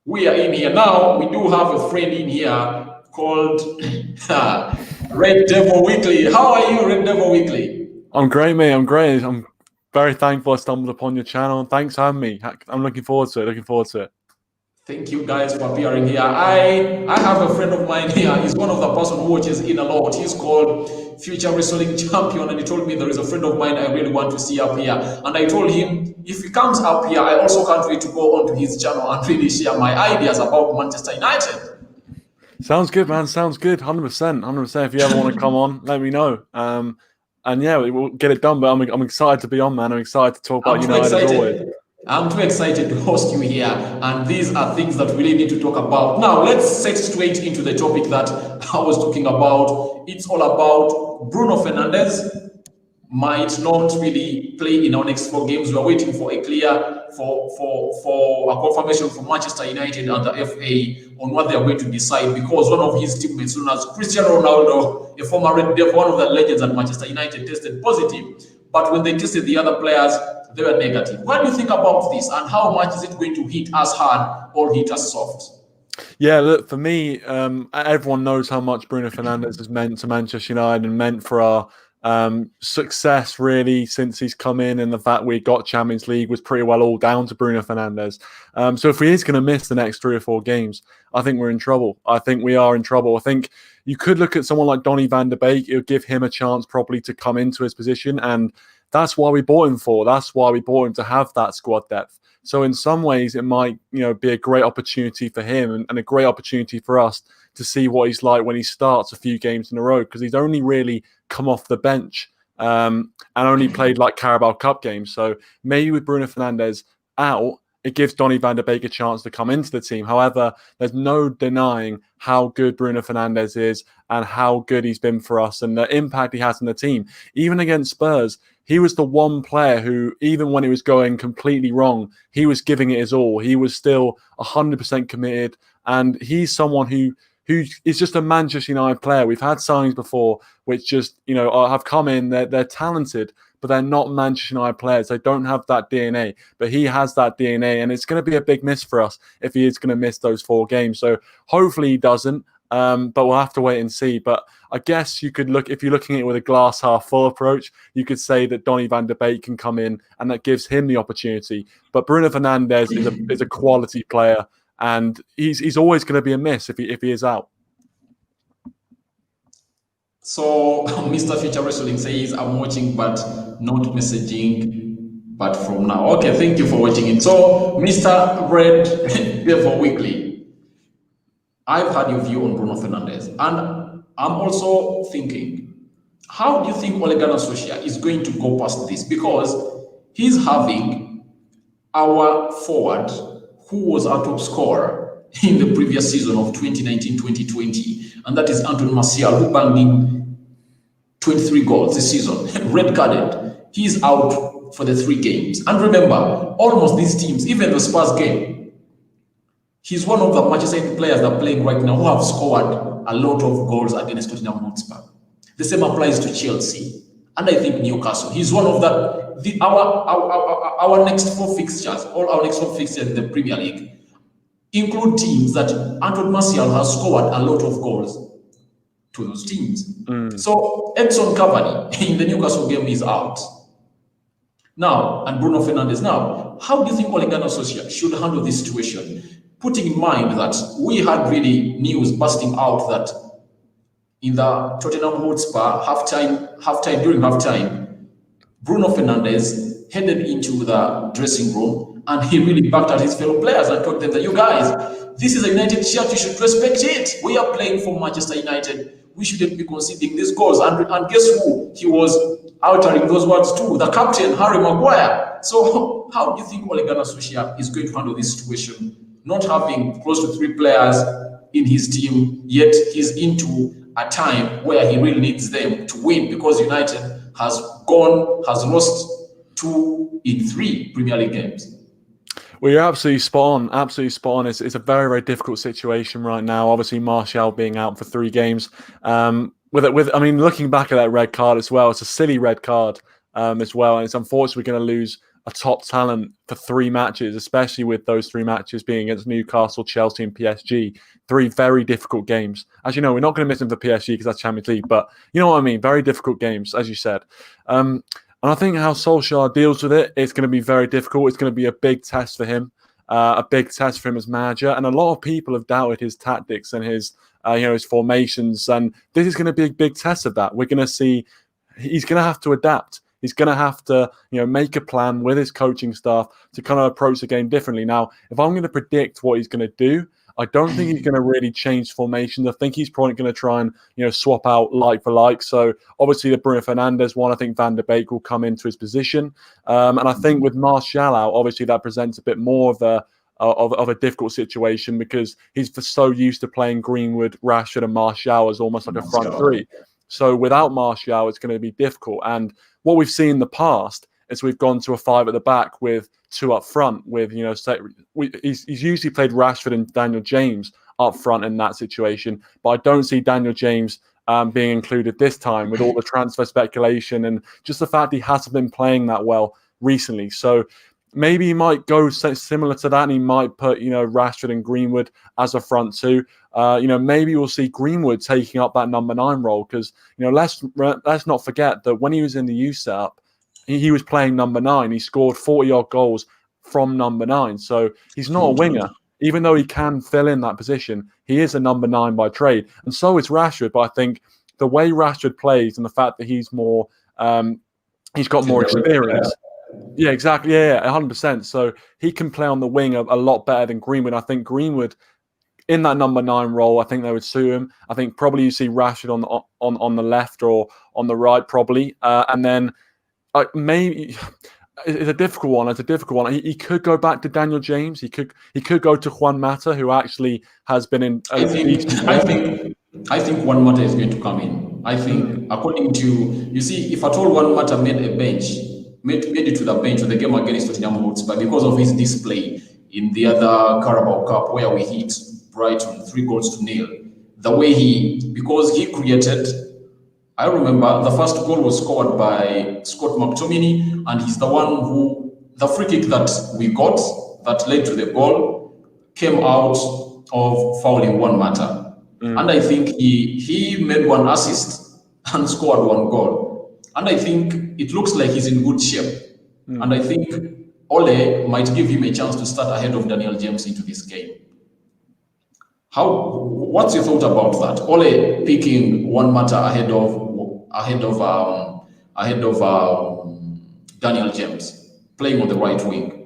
A: we are in here now. We do have a friend in here called Red Devil Weekly. How are you, Red Devil Weekly?
C: I'm great, mate. I'm great. I'm very thankful I stumbled upon your channel. Thanks for having me. I'm looking forward to it.
A: Thank you guys for appearing here. I have a friend of mine here. He's one of the person who watches in a lot. He's called Future Wrestling Champion, and he told me there is a friend of mine I really want to see up here. And I told him if he comes up here, I also can't wait to go onto his channel and really share my ideas about Manchester United.
C: Sounds good, man. Sounds good. 100%. If you ever want to come on, let me know. And yeah, we'll get it done. But I'm excited to be on, man. I'm excited to talk about United as always.
A: I'm too excited to host you here, and these are things that we really need to talk about. Now, let's set straight into the topic that I was talking about. It's all about Bruno Fernandes might not really play in our next 4 games. We're waiting for a clear for a confirmation from Manchester United and the FA on what they are going to decide, because one of his teammates, known as Cristiano Ronaldo, a former Red Devil, one of the legends at Manchester United, tested positive. But when they tested the other players, they were negative. What do you think about this, and how much is it going to hit us hard or hit us soft?
C: Yeah, look, for me, everyone knows how much Bruno Fernandes has meant to Manchester United and meant for our success really since he's come in, and the fact we got Champions League was pretty well all down to Bruno Fernandes. So if he is going to miss the next 3 or 4 games, I think we're in trouble. I think we are in trouble. I think you could look at someone like Donny van de Beek. It would give him a chance probably to come into his position, and that's why we bought him for. That's why we bought him, to have that squad depth. So in some ways, it might, be a great opportunity for him and a great opportunity for us to see what he's like when he starts a few games in a row, because he's only really come off the bench and only played like Carabao Cup games. So maybe with Bruno Fernandes out, it gives Donny van de Beek a chance to come into the team. However, there's no denying how good Bruno Fernandes is and how good he's been for us and the impact he has on the team. Even against Spurs, he was the one player who, even when it was going completely wrong, he was giving it his all. He was still 100% committed, and he's someone who is just a Manchester United player. We've had signings before which just, have come in, they're talented, but they're not Manchester United players. They don't have that DNA, but he has that DNA, and it's going to be a big miss for us if he is going to miss those 4 games. So hopefully he doesn't, but we'll have to wait and see. But I guess you could look, if you're looking at it with a glass half full approach, you could say that Donny van de Beek can come in and that gives him the opportunity. But Bruno Fernandes is a quality player, and he's always going to be a miss if he is out.
A: So Mr. Future Wrestling says, I'm watching but not messaging, but from now. Okay, thank you for watching it. So Mr. Red Devil Weekly, I've had your view on Bruno Fernandes, and I'm also thinking, how do you think Ole Gunnar Solskjaer is going to go past this? Because he's having our forward, who was our top scorer in the previous season of 2019-2020, and that is Anthony Martial, who banged in 23 goals this season, red carded. He's out for the 3 games. And remember, almost these teams, even the Spurs game, He's one of the Manchester United players that are playing right now who have scored a lot of goals against Tottenham Hotspur. The same applies to Chelsea, and I think Newcastle. He's one of our next 4 fixtures, all our next 4 fixtures in the Premier League, include teams that Antoine Martial has scored a lot of goals to those teams. So Edson Cavani in the Newcastle game is out. Now, and Bruno Fernandes. Now, how do you think Ole Gunnar Solskjaer should handle this situation? Putting in mind that we had really news busting out that in the Tottenham Hotspur during halftime, Bruno Fernandes headed into the dressing room and he really backed at his fellow players and told them that, you guys, this is a United shirt, you should respect it. We are playing for Manchester United. We shouldn't be conceding these goals. And guess who he was uttering those words to? The captain, Harry Maguire. So how do you think Ole Gunnar Solskjaer is going to handle this situation? Not having close to 3 players in his team, yet he's into a time where he really needs them to win because United has lost 2 in 3 Premier League games.
C: Well, you're absolutely spot on. Absolutely spot on. It's a very, very difficult situation right now. Obviously, Martial being out for 3 games. I mean, looking back at that red card as well, it's a silly red card as well, and it's unfortunate we're going to lose a top talent for 3 matches, especially with those 3 matches being against Newcastle, Chelsea, and PSG. 3 very difficult games. As you know, we're not going to miss them for PSG because that's Champions League, but you know what I mean. Very difficult games, as you said. And I think how Solskjaer deals with it, it's going to be very difficult. It's going to be a big test for him, a big test for him as manager. And a lot of people have doubted his tactics and his formations. And this is going to be a big test of that. We're going to see he's going to have to adapt. He's going to have to, make a plan with his coaching staff to kind of approach the game differently. Now, if I'm going to predict what he's going to do, I don't think he's going to really change formations. I think he's probably going to try and, swap out like for like. So obviously the Bruno Fernandes one, I think Van der Beek will come into his position. And I think with Martial out, obviously that presents a bit more of a difficult situation because he's so used to playing Greenwood, Rashford and Martial as almost like a front 3. So without Martial, it's going to be difficult. And what we've seen in the past is we've gone to a 5 at the back with 2 up front. He's usually played Rashford and Daniel James up front in that situation, but I don't see Daniel James being included this time with all the transfer speculation and just the fact he hasn't been playing that well recently. So maybe he might go similar to that, and he might put Rashford and Greenwood as a front 2. Maybe we'll see Greenwood taking up that number 9 role because let's not forget that when he was in the youth setup, he was playing number 9. He scored 40-odd goals from number 9. So he's not a winger. Even though he can fill in that position, he is a number 9 by trade. And so is Rashford. But I think the way Rashford plays and the fact that he's more, he's got more experience. Yeah, exactly. Yeah, 100%. So he can play on the wing a lot better than Greenwood. I think Greenwood, in that number 9 role, I think they would suit him. I think probably you see Rashford on the left or on the right, probably. And then maybe it's a difficult one. He could go back to Daniel James. He could go to Juan Mata, who actually has been in.
A: I think Juan Mata is going to come in. I think, according to if at all Juan Mata made it to the bench for the game against Tottenham Hotspur because of his display in the other Carabao Cup where we hit Brighton 3-0. The way because he created. I remember the first goal was scored by Scott McTominay, and he's the one the free kick that we got that led to the goal came out of fouling Juan Mata. And I think he made 1 assist and scored 1 goal. And I think it looks like he's in good shape. And I think Ole might give him a chance to start ahead of Daniel James into this game. What's your thought about that? Ole picking Juan Mata ahead of Daniel James, playing on the right wing.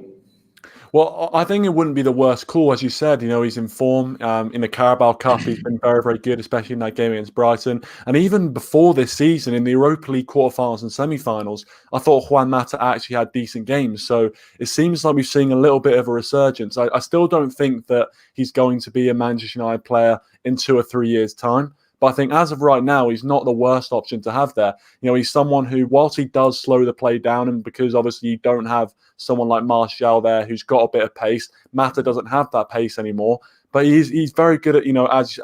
C: Well, I think it wouldn't be the worst call, as you said. He's in form in the Carabao Cup. He's been very, very good, especially in that game against Brighton. And even before this season, in the Europa League quarterfinals and semi-finals, I thought Juan Mata actually had decent games. So it seems like we're seeing a little bit of a resurgence. I still don't think that he's going to be a Manchester United player in 2 or 3 years' time. But I think as of right now, he's not the worst option to have there. He's someone who, whilst he does slow the play down, and because obviously you don't have someone like Martial there who's got a bit of pace, Mata doesn't have that pace anymore. But he's very good at,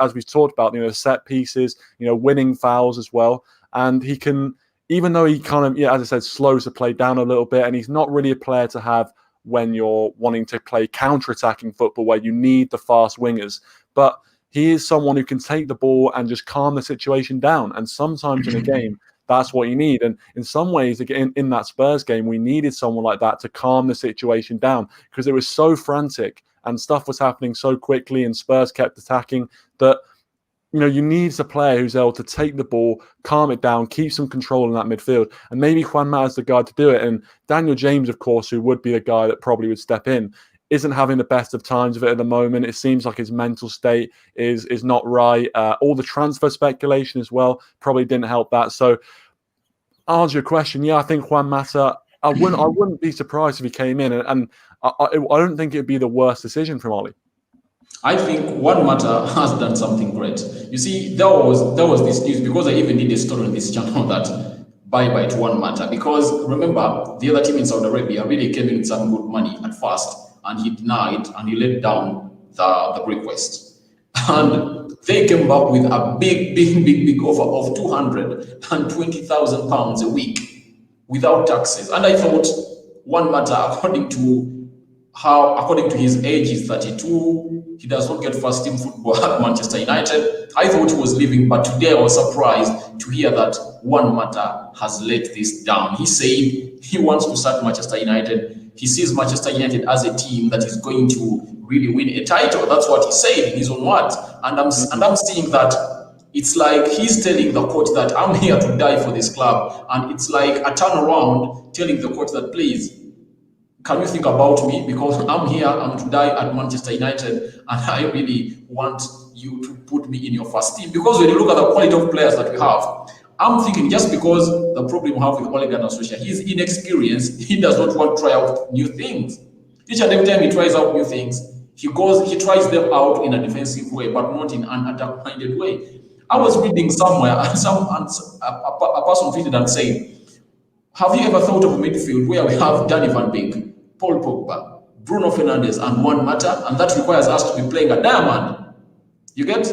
C: as we've talked about, set pieces, winning fouls as well. And he can, even though he kind of, as I said, slows the play down a little bit, and he's not really a player to have when you're wanting to play counter-attacking football where you need the fast wingers. But he is someone who can take the ball and just calm the situation down. And sometimes in a game, that's what you need. And in some ways, again, in that Spurs game, we needed someone like that to calm the situation down because it was so frantic and stuff was happening so quickly and Spurs kept attacking that, you need a player who's able to take the ball, calm it down, keep some control in that midfield. And maybe Juan Mata's the guy to do it. And Daniel James, of course, who would be the guy that probably would step in, isn't having the best of times of it at the moment. It seems like his mental state is not right. All the transfer speculation as well probably didn't help that. So, I'll answer your question. Yeah, I think Juan Mata, I wouldn't be surprised if he came in. And I don't think it'd be the worst decision from Oli.
A: I think Juan Mata has done something great. You see, there was this news, because I even did a story on this channel that bye-bye to Juan Mata, because remember, the other team in Saudi Arabia really came in with some good money at first, and he denied and he let down the request. And they came back with a big offer of £220,000 a week without taxes. And I thought Juan Mata, according to his age, he's 32. He does not get first team football at Manchester United. I thought he was leaving, but today I was surprised to hear that Juan Mata has let this down. He said he wants to start Manchester United. He sees Manchester United as a team that is going to really win a title. That's what he said in his own words. And I'm seeing that it's like he's telling the coach that I'm here to die for this club. And it's like a turnaround telling the coach that, please, can you think about me? Because I'm here, I'm to die at Manchester United, and I really want you to put me in your first team. Because when you look at the quality of players that we have, I'm thinking just because the problem we have with Ole Gunnar Solskjaer, he's inexperienced, he does not want to try out new things. Each and every time he tries out new things, he tries them out in a defensive way, but not in an attack-minded way. I was reading somewhere, a person tweeted and said, have you ever thought of a midfield where we have Danny van Beek, Paul Pogba, Bruno Fernandes, and Juan Mata, and that requires us to be playing a diamond? You get?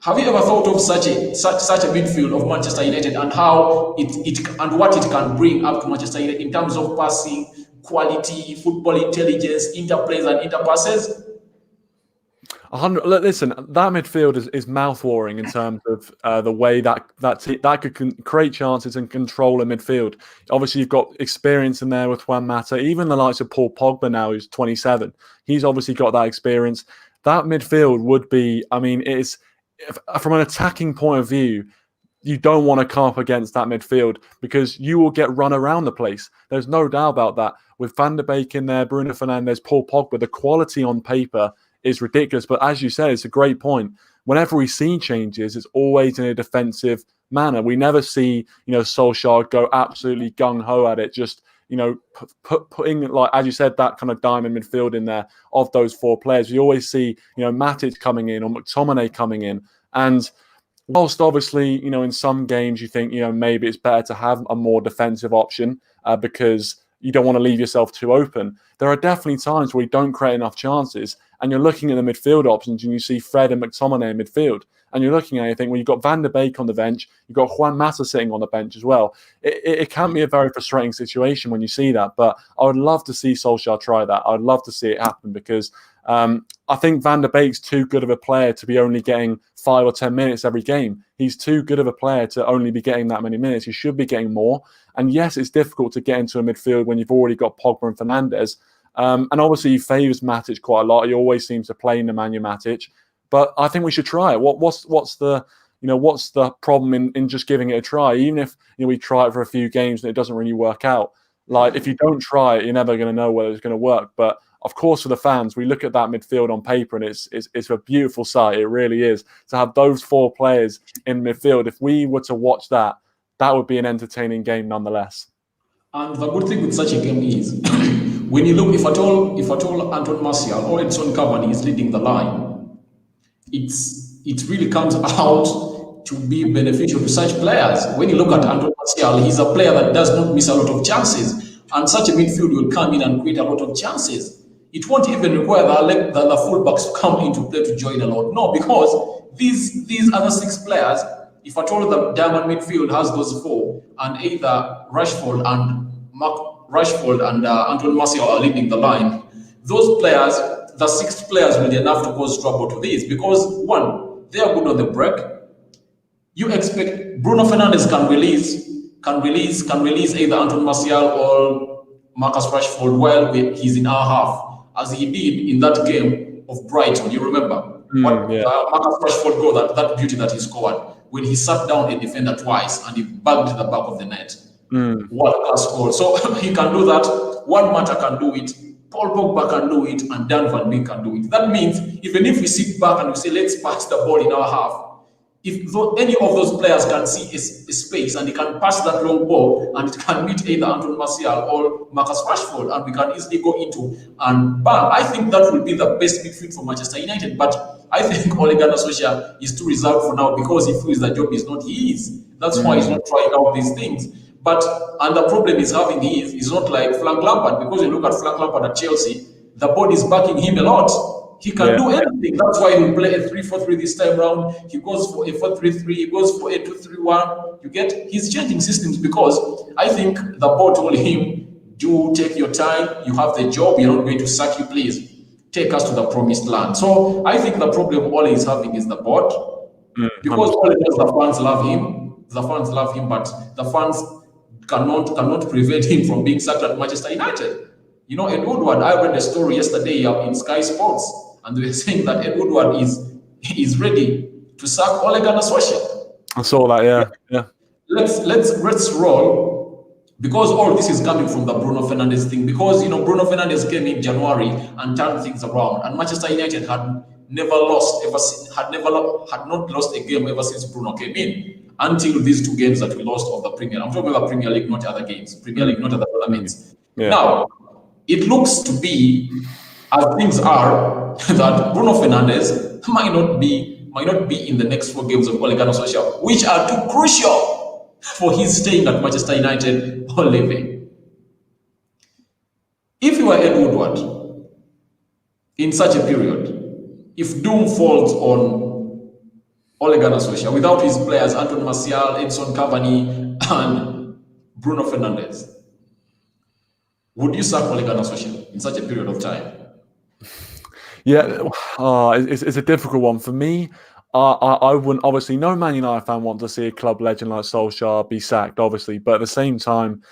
A: Have you ever thought of such a midfield of Manchester United and how it and what it can bring up to Manchester United in terms of passing, quality, football intelligence, interplays and interpasses?
C: 100. Listen, that midfield is mouth-watering in terms of the way that could create chances and control a midfield. Obviously, you've got experience in there with Juan Mata, even the likes of Paul Pogba now, who's 27. He's obviously got that experience. That midfield would be, from an attacking point of view, you don't want to come up against that midfield because you will get run around the place. There's no doubt about that. With Van der Beek in there, Bruno Fernandes, Paul Pogba, the quality on paper is ridiculous. But as you said, it's a great point. Whenever we see changes, it's always in a defensive manner. We never see, Solskjaer go absolutely gung-ho at it, just, putting, like, as you said, that kind of diamond midfield in there of those four players. We always see, Matic coming in or McTominay coming in. And whilst obviously, in some games you think, maybe it's better to have a more defensive option because you don't want to leave yourself too open. There are definitely times where you don't create enough chances and you're looking at the midfield options and you see Fred and McTominay in midfield and you're looking at it and you think, well, you've got Van der Beek on the bench, you've got Juan Mata sitting on the bench as well. It can be a very frustrating situation when you see that, but I would love to see Solskjaer try that. I'd love to see it happen because I think Van der Beek's too good of a player to be only getting 5 or 10 minutes every game. He's too good of a player to only be getting that many minutes. He should be getting more. And yes, it's difficult to get into a midfield when you've already got Pogba and Fernandes. And obviously he favours Matic quite a lot. He always seems to play Nemanja Matic. But I think we should try it. What's the problem in just giving it a try? Even if we try it for a few games and it doesn't really work out. Like if you don't try it, you're never going to know whether it's going to work. But of course, for the fans, we look at that midfield on paper and it's a beautiful sight. It really is. To have those four players in midfield, if we were to watch that, that would be an entertaining game nonetheless. And
A: the good thing with such a game is when you look, if at all Anton Martial or Edson Cavani is leading the line, it really comes out to be beneficial to such players. When you look at Anton Martial, he's a player that does not miss a lot of chances, and such a midfield will come in and create a lot of chances. It won't even require the fullbacks to come into play to join a lot. No, because these other 6 players, if at all the diamond midfield has those 4, and either Rashford and Anton Martial are leading the line, those players, the 6 players, will be enough to cause trouble to these, because one, they are good on the break. You expect Bruno Fernandes can release either Anton Martial or Marcus Rashford while he's in our half, as he did in that game of Brighton. You remember Marcus Rashford goal, that beauty that he scored when he sat down a defender twice and he bugged the back of the net. What a class goal! So he can do that. Juan Mata can do it. Paul Pogba can do it, and Dan Van Beek can do it. That means even if we sit back and we say let's pass the ball in our half, if any of those players can see a space and they can pass that long ball and it can meet either Anton Martial or Marcus Rashford and we can easily go into and bang, I think that will be the best midfield for Manchester United. But I think Ole Gunnar Solskjaer is too reserved for now because he feels the job is not his. That's why he's not trying out these things. And the problem he's having is not like Frank Lampard, because you look at Frank Lampard at Chelsea, the board is backing him a lot. He can do anything. That's why he'll play a 3-4-3 this time round. He goes for a 4-3-3. He goes for a 2-3-1. You get, he's changing systems because I think the board told him, do take your time. You have the job. You're not going to sack you. Please take us to the promised land. So I think the problem Ole is having is the board, because Ole knows the fans love him. The fans love him, but the fans cannot prevent him from being sacked at Manchester United. You know, Ed Woodward, I read a story yesterday in Sky Sports, and they were saying that Ed Woodward is ready to sack Ole Gunnar Solskjaer.
C: I saw that, yeah.
A: Let's roll, because all this is coming from the Bruno Fernandes thing. Because Bruno Fernandes came in January and turned things around, and Manchester United had not lost a game ever since Bruno came in, until these 2 games that we lost of the Premier. I'm talking about Premier League, not other games. Premier League, not other tournaments. Yeah. Now, it looks to be, as things are, that Bruno Fernandes might not be in the next 4 games of Ole Gunnar Solskjaer, which are too crucial for his staying at Manchester United or leaving. If you were Ed Woodward in such a period, if doom falls on Ole Gunnar Solskjaer without his players Anton Martial, Edson Cavani, and Bruno Fernandes, would you sack Ole Gunnar Solskjaer in such a period of time?
C: Yeah, it's a difficult one for me. I wouldn't, obviously, no Man United fan want to see a club legend like Solskjaer be sacked, obviously, but at the same time,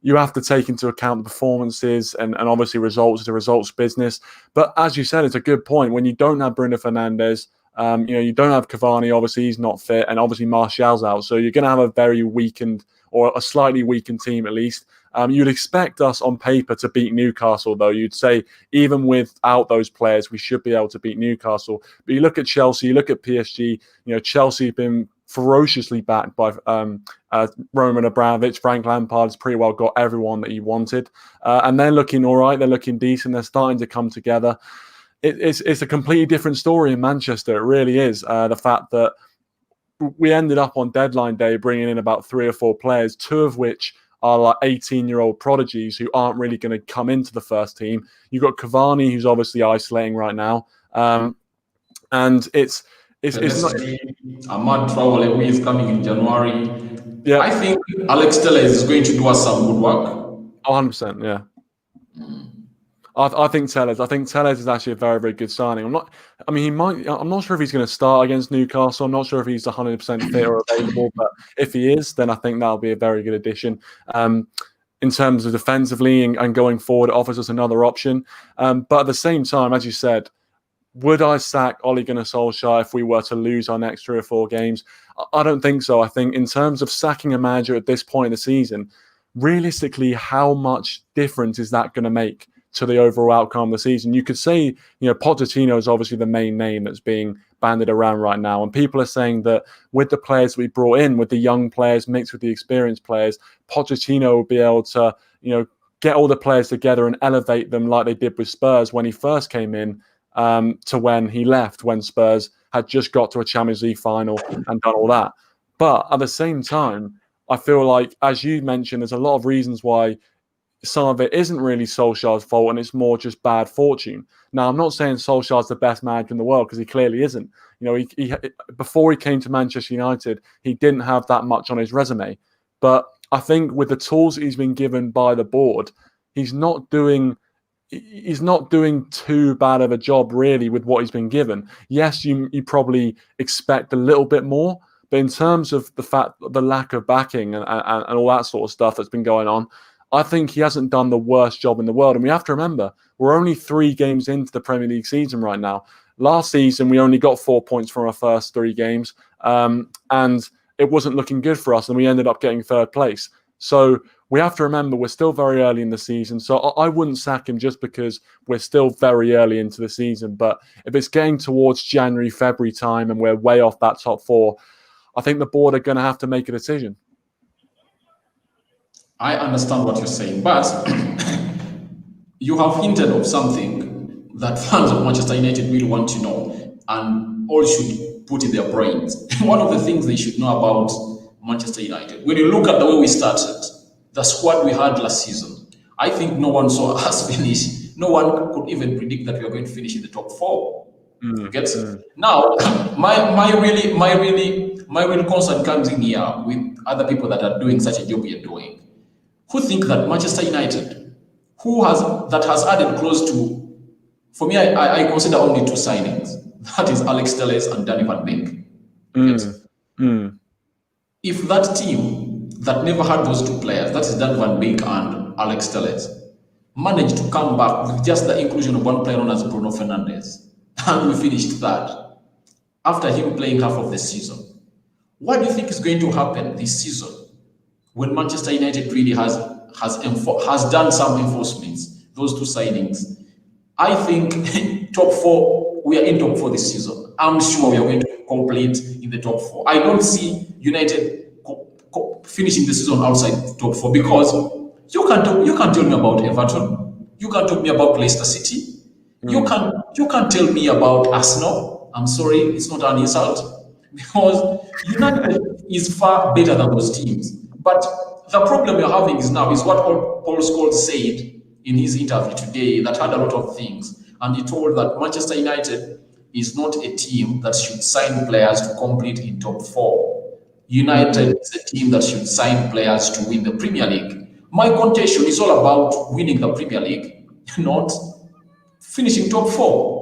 C: you have to take into account the performances and obviously results. It's a results business. But as you said, it's a good point. When you don't have Bruno Fernandes, you don't have Cavani, obviously he's not fit, and obviously Martial's out. So you're going to have a very weakened, or a slightly weakened team at least. You'd expect us on paper to beat Newcastle, though. You'd say even without those players, we should be able to beat Newcastle. But you look at Chelsea, you look at PSG, Chelsea have been ferociously backed by Roman Abramovich. Frank Lampard's pretty well got everyone that he wanted. And they're looking all right. They're looking decent. They're starting to come together. It's a completely different story in Manchester. It really is. The fact that we ended up on deadline day bringing in about 3 or 4 players, 2 of which are like 18-year-old prodigies who aren't really going to come into the first team. You've got Cavani, who's obviously isolating right now. And it's not...
A: Ahmad Traore, who is coming in January.
C: Yeah.
A: I think Alex Telles is going to do us some good work.
C: 100%, yeah. I think Telles is actually a very, very good signing. I'm not sure if he's going to start against Newcastle. I'm not sure if he's 100% fit or available, but if he is, then I think that'll be a very good addition. In terms of defensively and going forward, it offers us another option. But at the same time, as you said, would I sack Ole Gunnar Solskjaer if we were to lose our next 3 or 4 games? I don't think so. I think in terms of sacking a manager at this point in the season, realistically, how much difference is that going to make to the overall outcome of the season? You could say, Pochettino is obviously the main name that's being banded around right now. And people are saying that with the players we brought in, with the young players mixed with the experienced players, Pochettino will be able to, get all the players together and elevate them like they did with Spurs when he first came in, to when he left, when Spurs had just got to a Champions League final and done all that. But at the same time, I feel like, as you mentioned, there's a lot of reasons why some of it isn't really Solskjaer's fault and it's more just bad fortune. Now, I'm not saying Solskjaer's the best manager in the world because he clearly isn't. You know, he before he came to Manchester United, he didn't have that much on his resume. But I think with the tools he's been given by the board, he's not doing too bad of a job really with what he's been given. Yes, you probably expect a little bit more, but in terms of the lack of backing and all that sort of stuff that's been going on, I think he hasn't done the worst job in the world. And we have to remember, we're only 3 games into the Premier League season right now. Last season, we only got 4 points from our first 3 games, and it wasn't looking good for us, and we ended up getting 3rd place. So we have to remember we're still very early in the season. So I wouldn't sack him just because we're still very early into the season. But if it's getting towards January, February time and we're way off that top 4, I think the board are going to have to make a decision.
A: I understand what you're saying, but you have hinted of something that fans of Manchester United really want to know, and all should put in their brains. One of the things they should know about Manchester United, when you look at the way we started, the squad we had last season, I think no one saw us finish. No one could even predict that we are going to finish in the top 4. Gets it? Now, my real concern comes in here with other people that are doing such a job we are doing, who think that Manchester United, that has added close to, for me, I consider only 2 signings. That is Alex Telles and Danny Van Beek. If that team that never had those 2 players, that is Dan Van Beek and Alex Telles, managed to come back with just the inclusion of 1 player known as Bruno Fernandes, and we finished 3rd after him playing half of the season, what do you think is going to happen this season when Manchester United really has done some enforcements, those 2 signings? I think top 4, we are in top 4 this season. I'm sure we are going to complete in the top 4. I don't see United finishing the season outside top 4 because you can't tell me about Everton. You can't tell me about Leicester City. You can't tell me about Arsenal. I'm sorry, it's not an insult because United is far better than those teams. But the problem you're having is what Paul Scholes said in his interview today that had a lot of things. And he told that Manchester United is not a team that should sign players to compete in top 4. United is a team that should sign players to win the Premier League. My contention is all about winning the Premier League, not finishing top 4.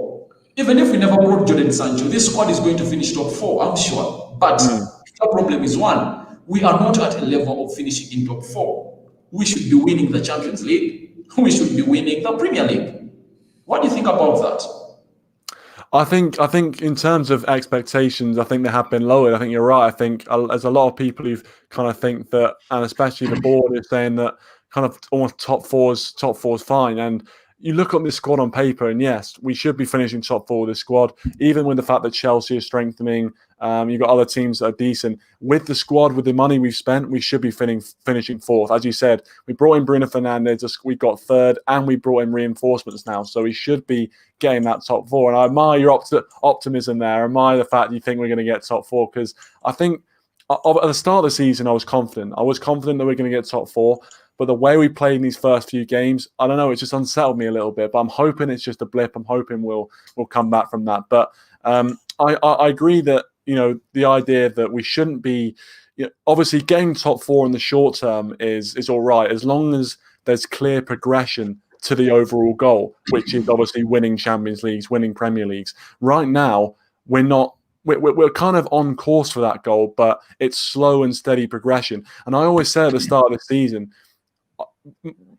A: Even if we never brought Jadon Sancho, this squad is going to finish top 4, I'm sure. But the problem is we are not at a level of finishing in top 4. We should be winning the Champions League. We should be winning the Premier League. What do you think about that?
C: I think in terms of expectations, I think they have been lowered. I think you're right. I think there's a lot of people who kind of think that, and especially the board is saying that kind of almost top four's fine. And you look at this squad on paper, and yes, we should be finishing top 4 with this squad, even with the fact that Chelsea is strengthening. You've got other teams that are decent. With the squad, with the money we've spent, we should be finishing 4th. As you said, we brought in Bruno Fernandes, we got 3rd, and we brought in reinforcements now. So we should be getting that top 4. And I admire your optimism there. I admire the fact you think we're going to get top 4, because I think at the start of the season, I was confident. I was confident that we're going to get top 4. But the way we played in these first few games, I don't know, it just unsettled me a little bit. But I'm hoping it's just a blip. I'm hoping we'll come back from that. But I agree that, you know, the idea that we shouldn't be, you know, obviously getting top 4 in the short term is all right, as long as there's clear progression to the overall goal, which is obviously winning Champions Leagues, winning Premier Leagues. Right now, we're not. We're kind of on course for that goal, but it's slow and steady progression. And I always say at the start of the season,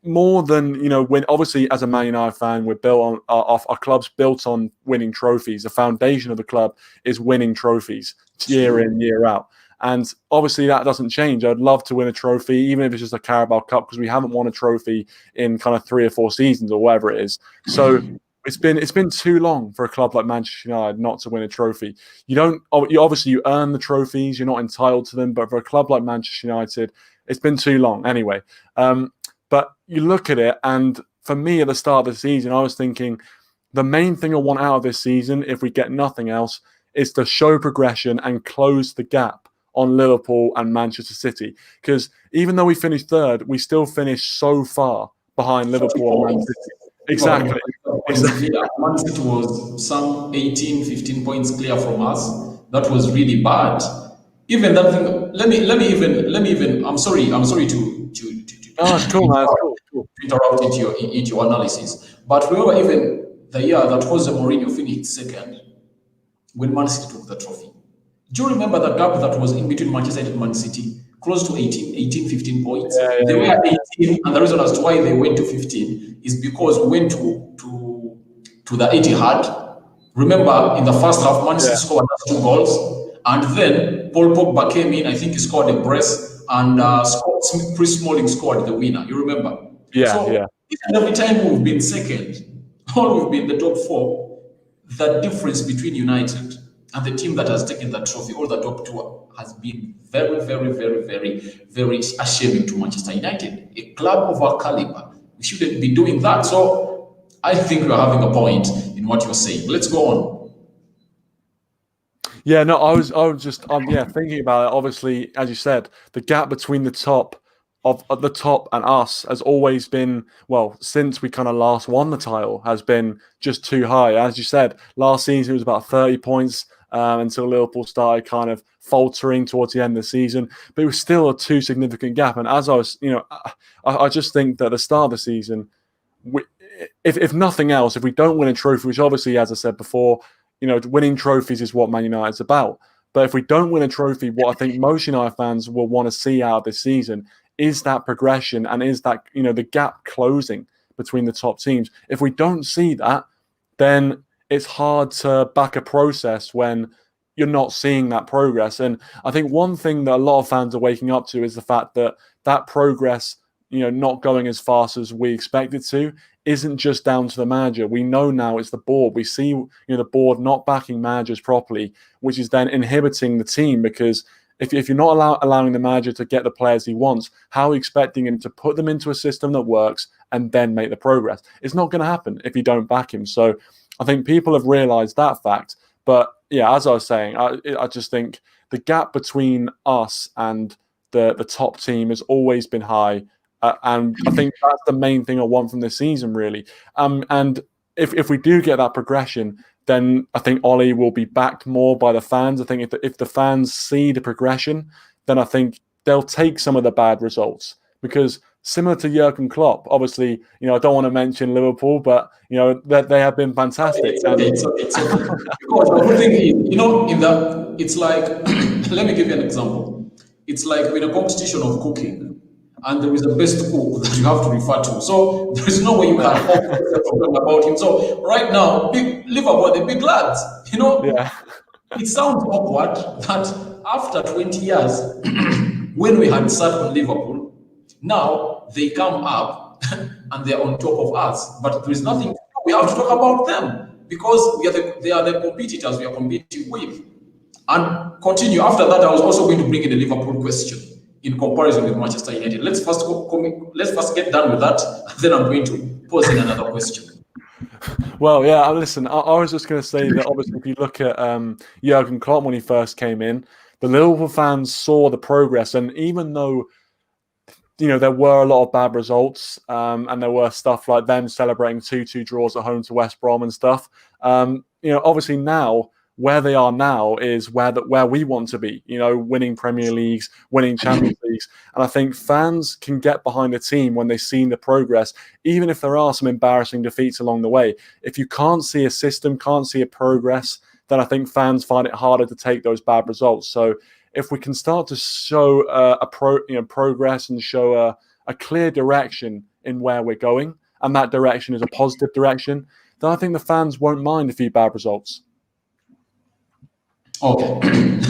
C: more than, you know, when obviously as a Man United fan, we're built on our club's built on winning trophies. The foundation of the club is winning trophies year in, year out. And obviously that doesn't change. I'd love to win a trophy, even if it's just a Carabao Cup, because we haven't won a trophy in kind of 3 or 4 seasons or whatever it is. So it's been too long for a club like Manchester United not to win a trophy. You earn the trophies, you're not entitled to them, but for a club like Manchester United, it's been too long anyway. But you look at it, and for me at the start of the season, I was thinking the main thing I want out of this season, if we get nothing else, is to show progression and close the gap on Liverpool and Manchester City. Because even though we finished third, we still finished so far behind Liverpool and Man City. Exactly.
A: Man City was some 18, 15 points clear from us. That was really bad. Even that thing. Let me even. I'm sorry to
C: Oh, it's cool, man. It's cool.
A: interrupt into your analysis. But remember, even the year that Jose Mourinho finished second, when Man City took the trophy. Do you remember the gap that was in between Manchester United and Man City? Close to 18, 15 points. They were 18, and the reason as to why they went to 15 is because we went to the Etihad. Remember, in the first half, Man City scored 2 goals, and then Paul Pogba came in. I think he scored a brace, and Chris Smalling scored the winner. You remember? So every time we've been second, or we've been the top 4, the difference between United and the team that has taken the trophy, or the top 2, has been very, very, very, very, very ashamed to Manchester United. A club of our caliber, we shouldn't be doing that. So I think you're having a point in what you're saying. Let's go on.
C: Yeah, no, I was just thinking about it. Obviously, as you said, the gap between the top of the top and us has always been, well, since we kind of last won the title, has been just too high. As you said, last season it was about 30 points until Liverpool started kind of faltering towards the end of the season, but it was still a too significant gap. And as I was, I just think that at the start of the season, if nothing else, if we don't win a trophy, which obviously, as I said before, winning trophies is what Man United's about. But if we don't win a trophy, what I think most United fans will want to see out of this season is that progression, and is that, the gap closing between the top teams. If we don't see that, then it's hard to back a process when you're not seeing that progress. And I think one thing that a lot of fans are waking up to is the fact that that progress, not going as fast as we expected to, isn't just down to the manager. We know now it's the board. We see, the board not backing managers properly, which is then inhibiting the team, because if you're not allowing the manager to get the players he wants, how are you expecting him to put them into a system that works and then make the progress? It's not going to happen if you don't back him. So I think people have realised that fact. But yeah, as I was saying, I just think the gap between us and the top team has always been high. And I think that's the main thing I want from this season, really. And if we do get that progression, then I think Ollie will be backed more by the fans. I think if the fans see the progression, then I think they'll take some of the bad results. Because similar to Jurgen Klopp, obviously, I don't want to mention Liverpool, but that they have been fantastic.
A: It's okay. Because the whole thing is, it's like, let me give you an example. It's like in a competition of cooking, and there is a best cook that you have to refer to. So there is no way you can talk about him. So right now, big Liverpool, the big lads, It sounds awkward that after 20 years, when we had sat on Liverpool, now they come up and they're on top of us. But there is nothing, we have to talk about them, because they are the competitors we are competing with. And continue. After that, I was also going to bring in the Liverpool question in comparison with Manchester United. Let's first get done with that, and then I'm going to pose in another question.
C: Well, yeah, listen, I was just going to say that obviously if you look at Jurgen Klopp when he first came in, the Liverpool fans saw the progress, and even though there were a lot of bad results, and there were stuff like them celebrating 2-2 draws at home to West Brom and stuff, obviously now, where they are now is where we want to be, winning Premier Leagues, winning Champions Leagues. And I think fans can get behind a team when they've seen the progress, even if there are some embarrassing defeats along the way. If you can't see a system, can't see a progress, then I think fans find it harder to take those bad results. So if we can start to show progress and show a clear direction in where we're going, and that direction is a positive direction, then I think the fans won't mind a few bad results.
A: Okay.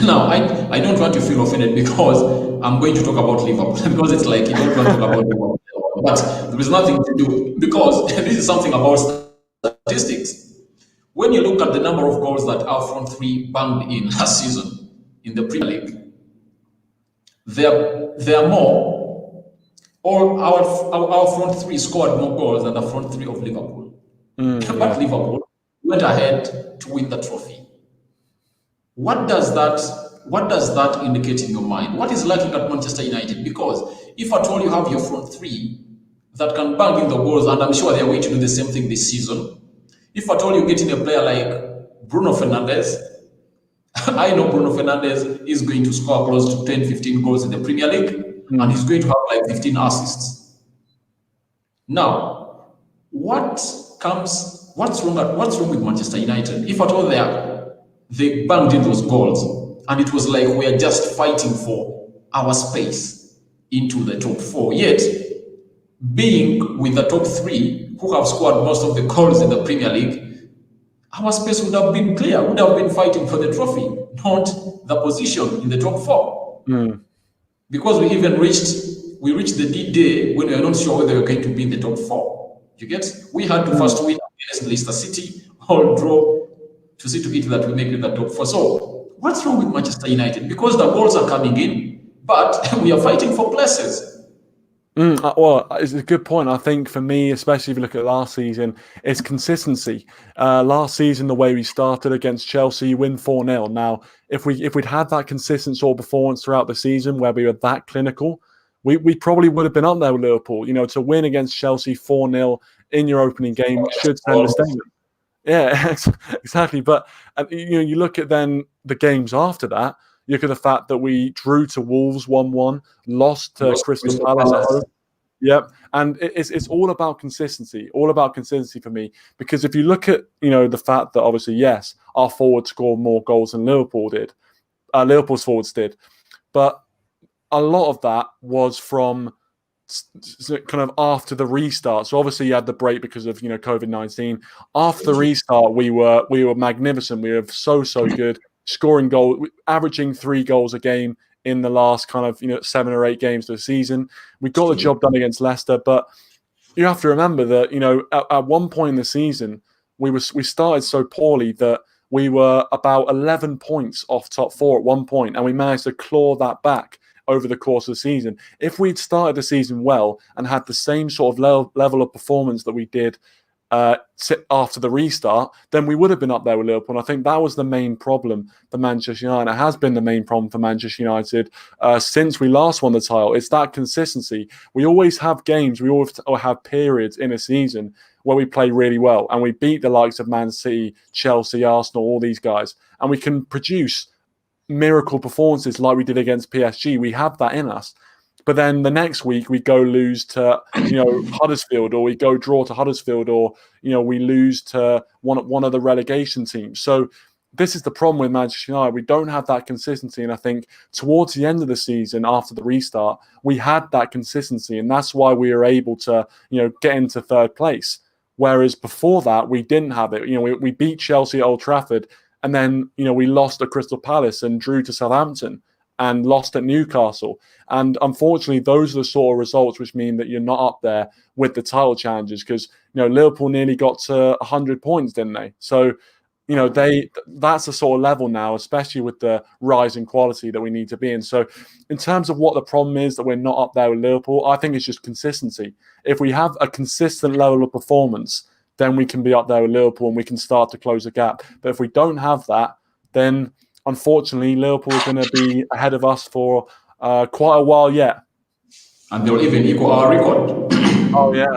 A: Now, I don't want to feel offended because I'm going to talk about Liverpool, because it's like you don't want to talk about Liverpool. But there is nothing to do, because this is something about statistics. When you look at the number of goals that our front three banged in last season in the Premier League, there are more, or our front three scored more goals than the front three of Liverpool. But Liverpool went ahead to win the trophy. What does that indicate in your mind? What is lacking at Manchester United? Because if at all you have your front three that can bang in the goals, and I'm sure they're going to do the same thing this season. If at all you get in a player like Bruno Fernandes, I know Bruno Fernandes is going to score close to 10, 15 goals in the Premier League, and he's going to have like 15 assists. Now, what's wrong with Manchester United? If at all they banged in those goals, and it was like we're just fighting for our space into the top four. Yet, being with the top three who have scored most of the goals in the Premier League, our space would have been clear, would have been fighting for the trophy, not the position in the top four. Because we reached the D-Day when we are not sure whether we're going to be in the top four. You get? We had to first win against Leicester City, or draw to see to it that we make it the top four. So what's wrong with Manchester United? Because the goals are coming in, but we are fighting for places.
C: Well, it's a good point. I think for me, especially if you look at last season, it's consistency. Last season, the way we started against Chelsea, you win 4-0. Now, if we'd had that consistent sort of performance throughout the season where we were that clinical, we probably would have been up there with Liverpool. You know, to win against Chelsea 4-0 in your opening game should send a statement. Yeah, exactly. But you look at then the games after that. You look at the fact that we drew to Wolves 1-1, lost to Crystal Palace at home. Yep, and it's all about consistency. All about consistency for me. Because if you look at the fact that obviously yes, our forwards scored more goals than Liverpool did. Liverpool's forwards did, but a lot of that was from kind of after the restart. So obviously you had the break because of COVID-19. After the restart, we were magnificent. We were so good, scoring goals, averaging 3 goals a game in the last kind of 7 or 8 games of the season. We got the job done against Leicester, but you have to remember that at one point in the season we started so poorly that we were about 11 points off top 4 at one point, and we managed to claw that back over the course of the season. If we'd started the season well and had the same sort of level of performance that we did after the restart, then we would have been up there with Liverpool. And I think that was the main problem for Manchester United. It has been the main problem for Manchester United since we last won the title. It's that consistency. We always have games, we always have periods in a season where we play really well and we beat the likes of Man City, Chelsea, Arsenal, all these guys, and we can produce miracle performances like we did against PSG. We have that in us. But then the next week we go lose to Huddersfield, or we go draw to Huddersfield, or we lose to one of the relegation teams. So this is the problem with Manchester United. We don't have that consistency, and I think towards the end of the season, after the restart, we had that consistency, and that's why we were able to get into 3rd place. Whereas before that, we didn't have it. We beat Chelsea at Old Trafford, and then we lost at Crystal Palace and drew to Southampton and lost at Newcastle. And unfortunately, those are the sort of results which mean that you're not up there with the title challenges, because Liverpool nearly got to 100 points, didn't they? So that's the sort of level now, especially with the rising quality that we need to be in. So in terms of what the problem is that we're not up there with Liverpool, I think it's just consistency. If we have a consistent level of performance, then we can be up there with Liverpool and we can start to close the gap. But if we don't have that, then unfortunately, Liverpool is going to be ahead of us for quite a while yet.
A: And they'll even equal our record.
C: Oh yeah.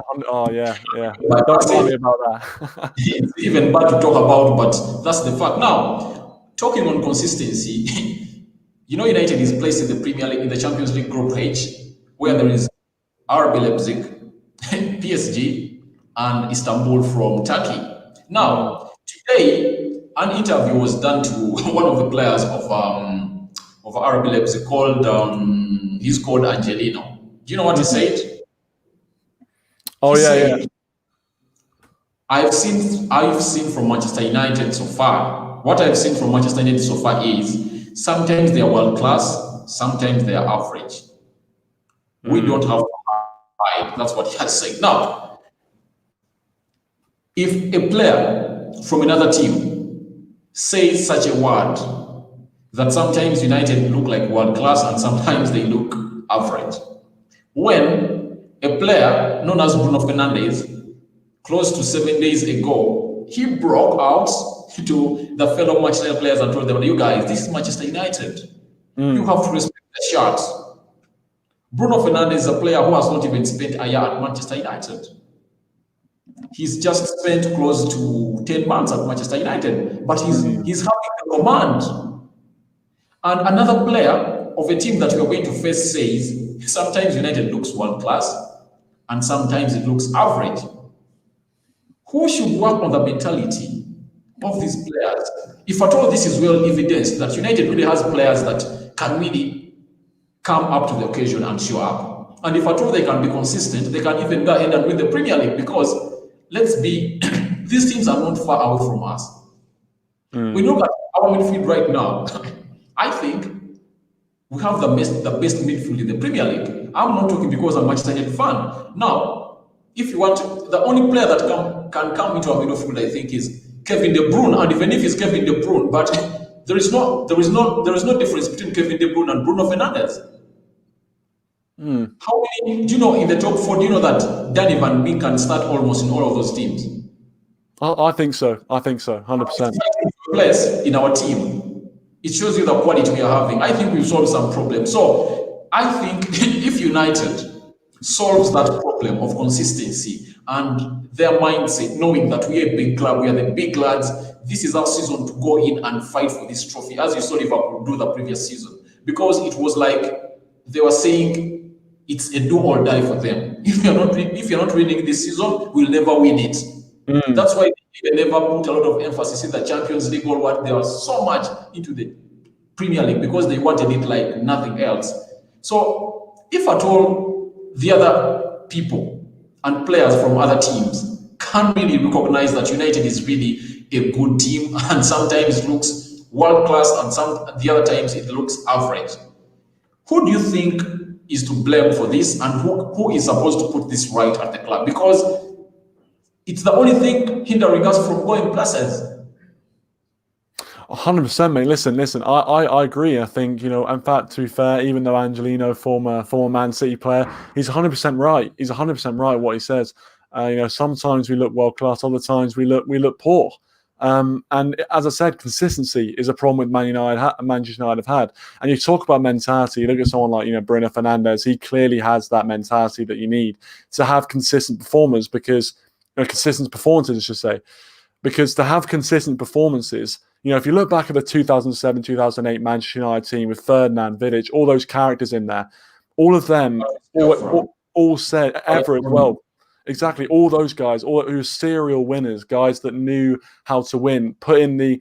C: Don't tell me about that.
A: It's even bad to talk about, but that's the fact. Now, talking on consistency, United is placed in the Premier League, in the Champions League Group H, where there is RB Leipzig, PSG, and Istanbul from Turkey. Now, today, an interview was done to one of the players of RB Leipzig he's called Angelino. Do you know what he said?
C: He said,
A: I've seen from Manchester United so far. What I've seen from Manchester United so far is sometimes they are world class, sometimes they are average. We don't have to hide. That's what he has said. Now, if a player from another team says such a word, that sometimes United look like world class and sometimes they look average. When a player known as Bruno Fernandes, close to 7 days ago, he broke out to the fellow Manchester United players and told them, you guys, this is Manchester United. You have to respect the shirt. Bruno Fernandes is a player who has not even spent a year at Manchester United. He's just spent close to 10 months at Manchester United, but he's having the command. And another player of a team that we are going to face says, sometimes United looks world class, and sometimes it looks average. Who should work on the mentality of these players? If at all this is well evidenced that United really has players that can really come up to the occasion and show up. And if at all they can be consistent, they can even go ahead and win the Premier League, because let's be, these teams are not far away from us. We look at our midfield right now. I think we have the best midfield in the Premier League. I'm not talking because I'm a Manchester United fan. Now, if you want, the only player that can come into our midfield, I think, is Kevin De Bruyne. And even if it's Kevin De Bruyne, but there is no difference between Kevin De Bruyne and Bruno Fernandes. How many, do you know, in the top 4, do you know that Danny Van Beek can start almost in all of those teams?
C: I think so. 100%.
A: Place in our team, it shows you the quality we are having. I think we've solved some problems. So I think if United solves that problem of consistency and their mindset, knowing that we are a big club, we are the big lads, this is our season to go in and fight for this trophy, as you saw Liverpool do the previous season. Because it was like they were saying it's a do or die for them. If you're not winning this season, we'll never win it. That's why they never put a lot of emphasis in the Champions League or what. They were so much into the Premier League because they wanted it like nothing else. So if at all the other people and players from other teams can't really recognize that United is really a good team, and sometimes it looks world class and the other times it looks average, who do you think is to blame for this, and who is supposed to put this right at the club? Because it's the only thing hindering us from going places.
C: 100%, mate. Listen. I agree. I think, in fact, to be fair, even though Angelino, former Man City player, he's 100% right. He's 100% right what he says. Sometimes we look world class, other times we look poor. And as I said, consistency is a problem with Manchester United have had. And you talk about mentality, you look at someone like, Bruno Fernandes, he clearly has that mentality that you need to have consistent performers, because consistent performances, I should say, because to have consistent performances, if you look back at the 2007, 2008 Manchester United team with Ferdinand, Vidic, all those characters in there, all of them all said, Ever as well. Exactly, all those guys, all who were serial winners, guys that knew how to win, put in the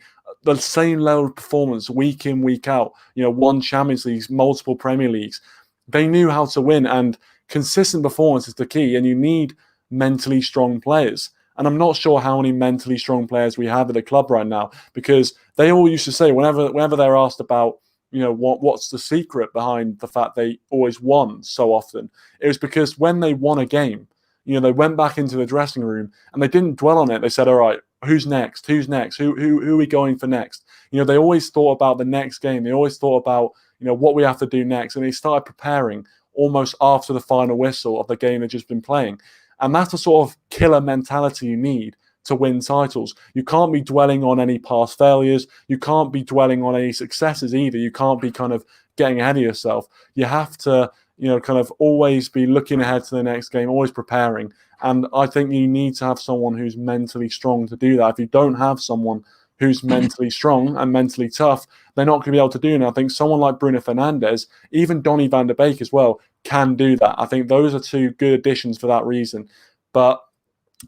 C: same level of performance week in, week out. Won Champions Leagues, multiple Premier Leagues. They knew how to win, and consistent performance is the key. And you need mentally strong players. And I'm not sure how many mentally strong players we have at the club right now, because they all used to say whenever they're asked about what's the secret behind the fact they always won so often, it was because when they won a game, they went back into the dressing room and they didn't dwell on it. They said, all right, who's next? Who are we going for next? They always thought about the next game. They always thought about, what we have to do next. And they started preparing almost after the final whistle of the game they've just been playing. And that's the sort of killer mentality you need to win titles. You can't be dwelling on any past failures. You can't be dwelling on any successes either. You can't be kind of getting ahead of yourself. You have to kind of always be looking ahead to the next game, always preparing. And I think you need to have someone who's mentally strong to do that. If you don't have someone who's mentally strong and mentally tough, they're not going to be able to do it. And I think someone like Bruno Fernandes, even Donny van der Beek as well, can do that. I think those are two good additions for that reason. But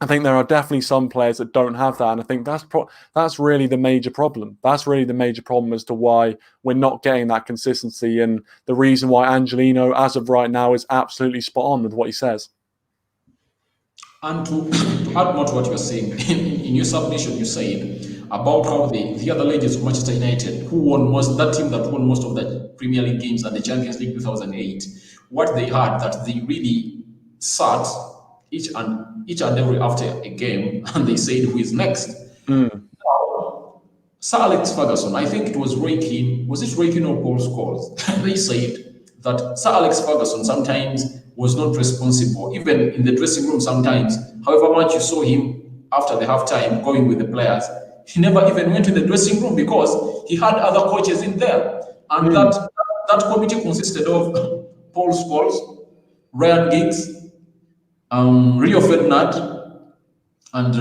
C: I think there are definitely some players that don't have that, and I think that's really the major problem. That's really the major problem as to why we're not getting that consistency, and the reason why Angelino, as of right now, is absolutely spot on with what he says.
A: And to add more to what you're saying, in your submission, you said about how the other legends of Manchester United, that team that won most of the Premier League games and the Champions League 2008, what they had that they really sat each and every after a game, and they said, who is next? Now, Sir Alex Ferguson, I think it was Roy Keane, was it Roy Keane or Paul Scholes? They said that Sir Alex Ferguson sometimes was not responsible, even in the dressing room sometimes. However much you saw him after the halftime going with the players, he never even went to the dressing room because he had other coaches in there. And that committee consisted of Paul Scholes, Ryan Giggs, Rio Ferdinand, and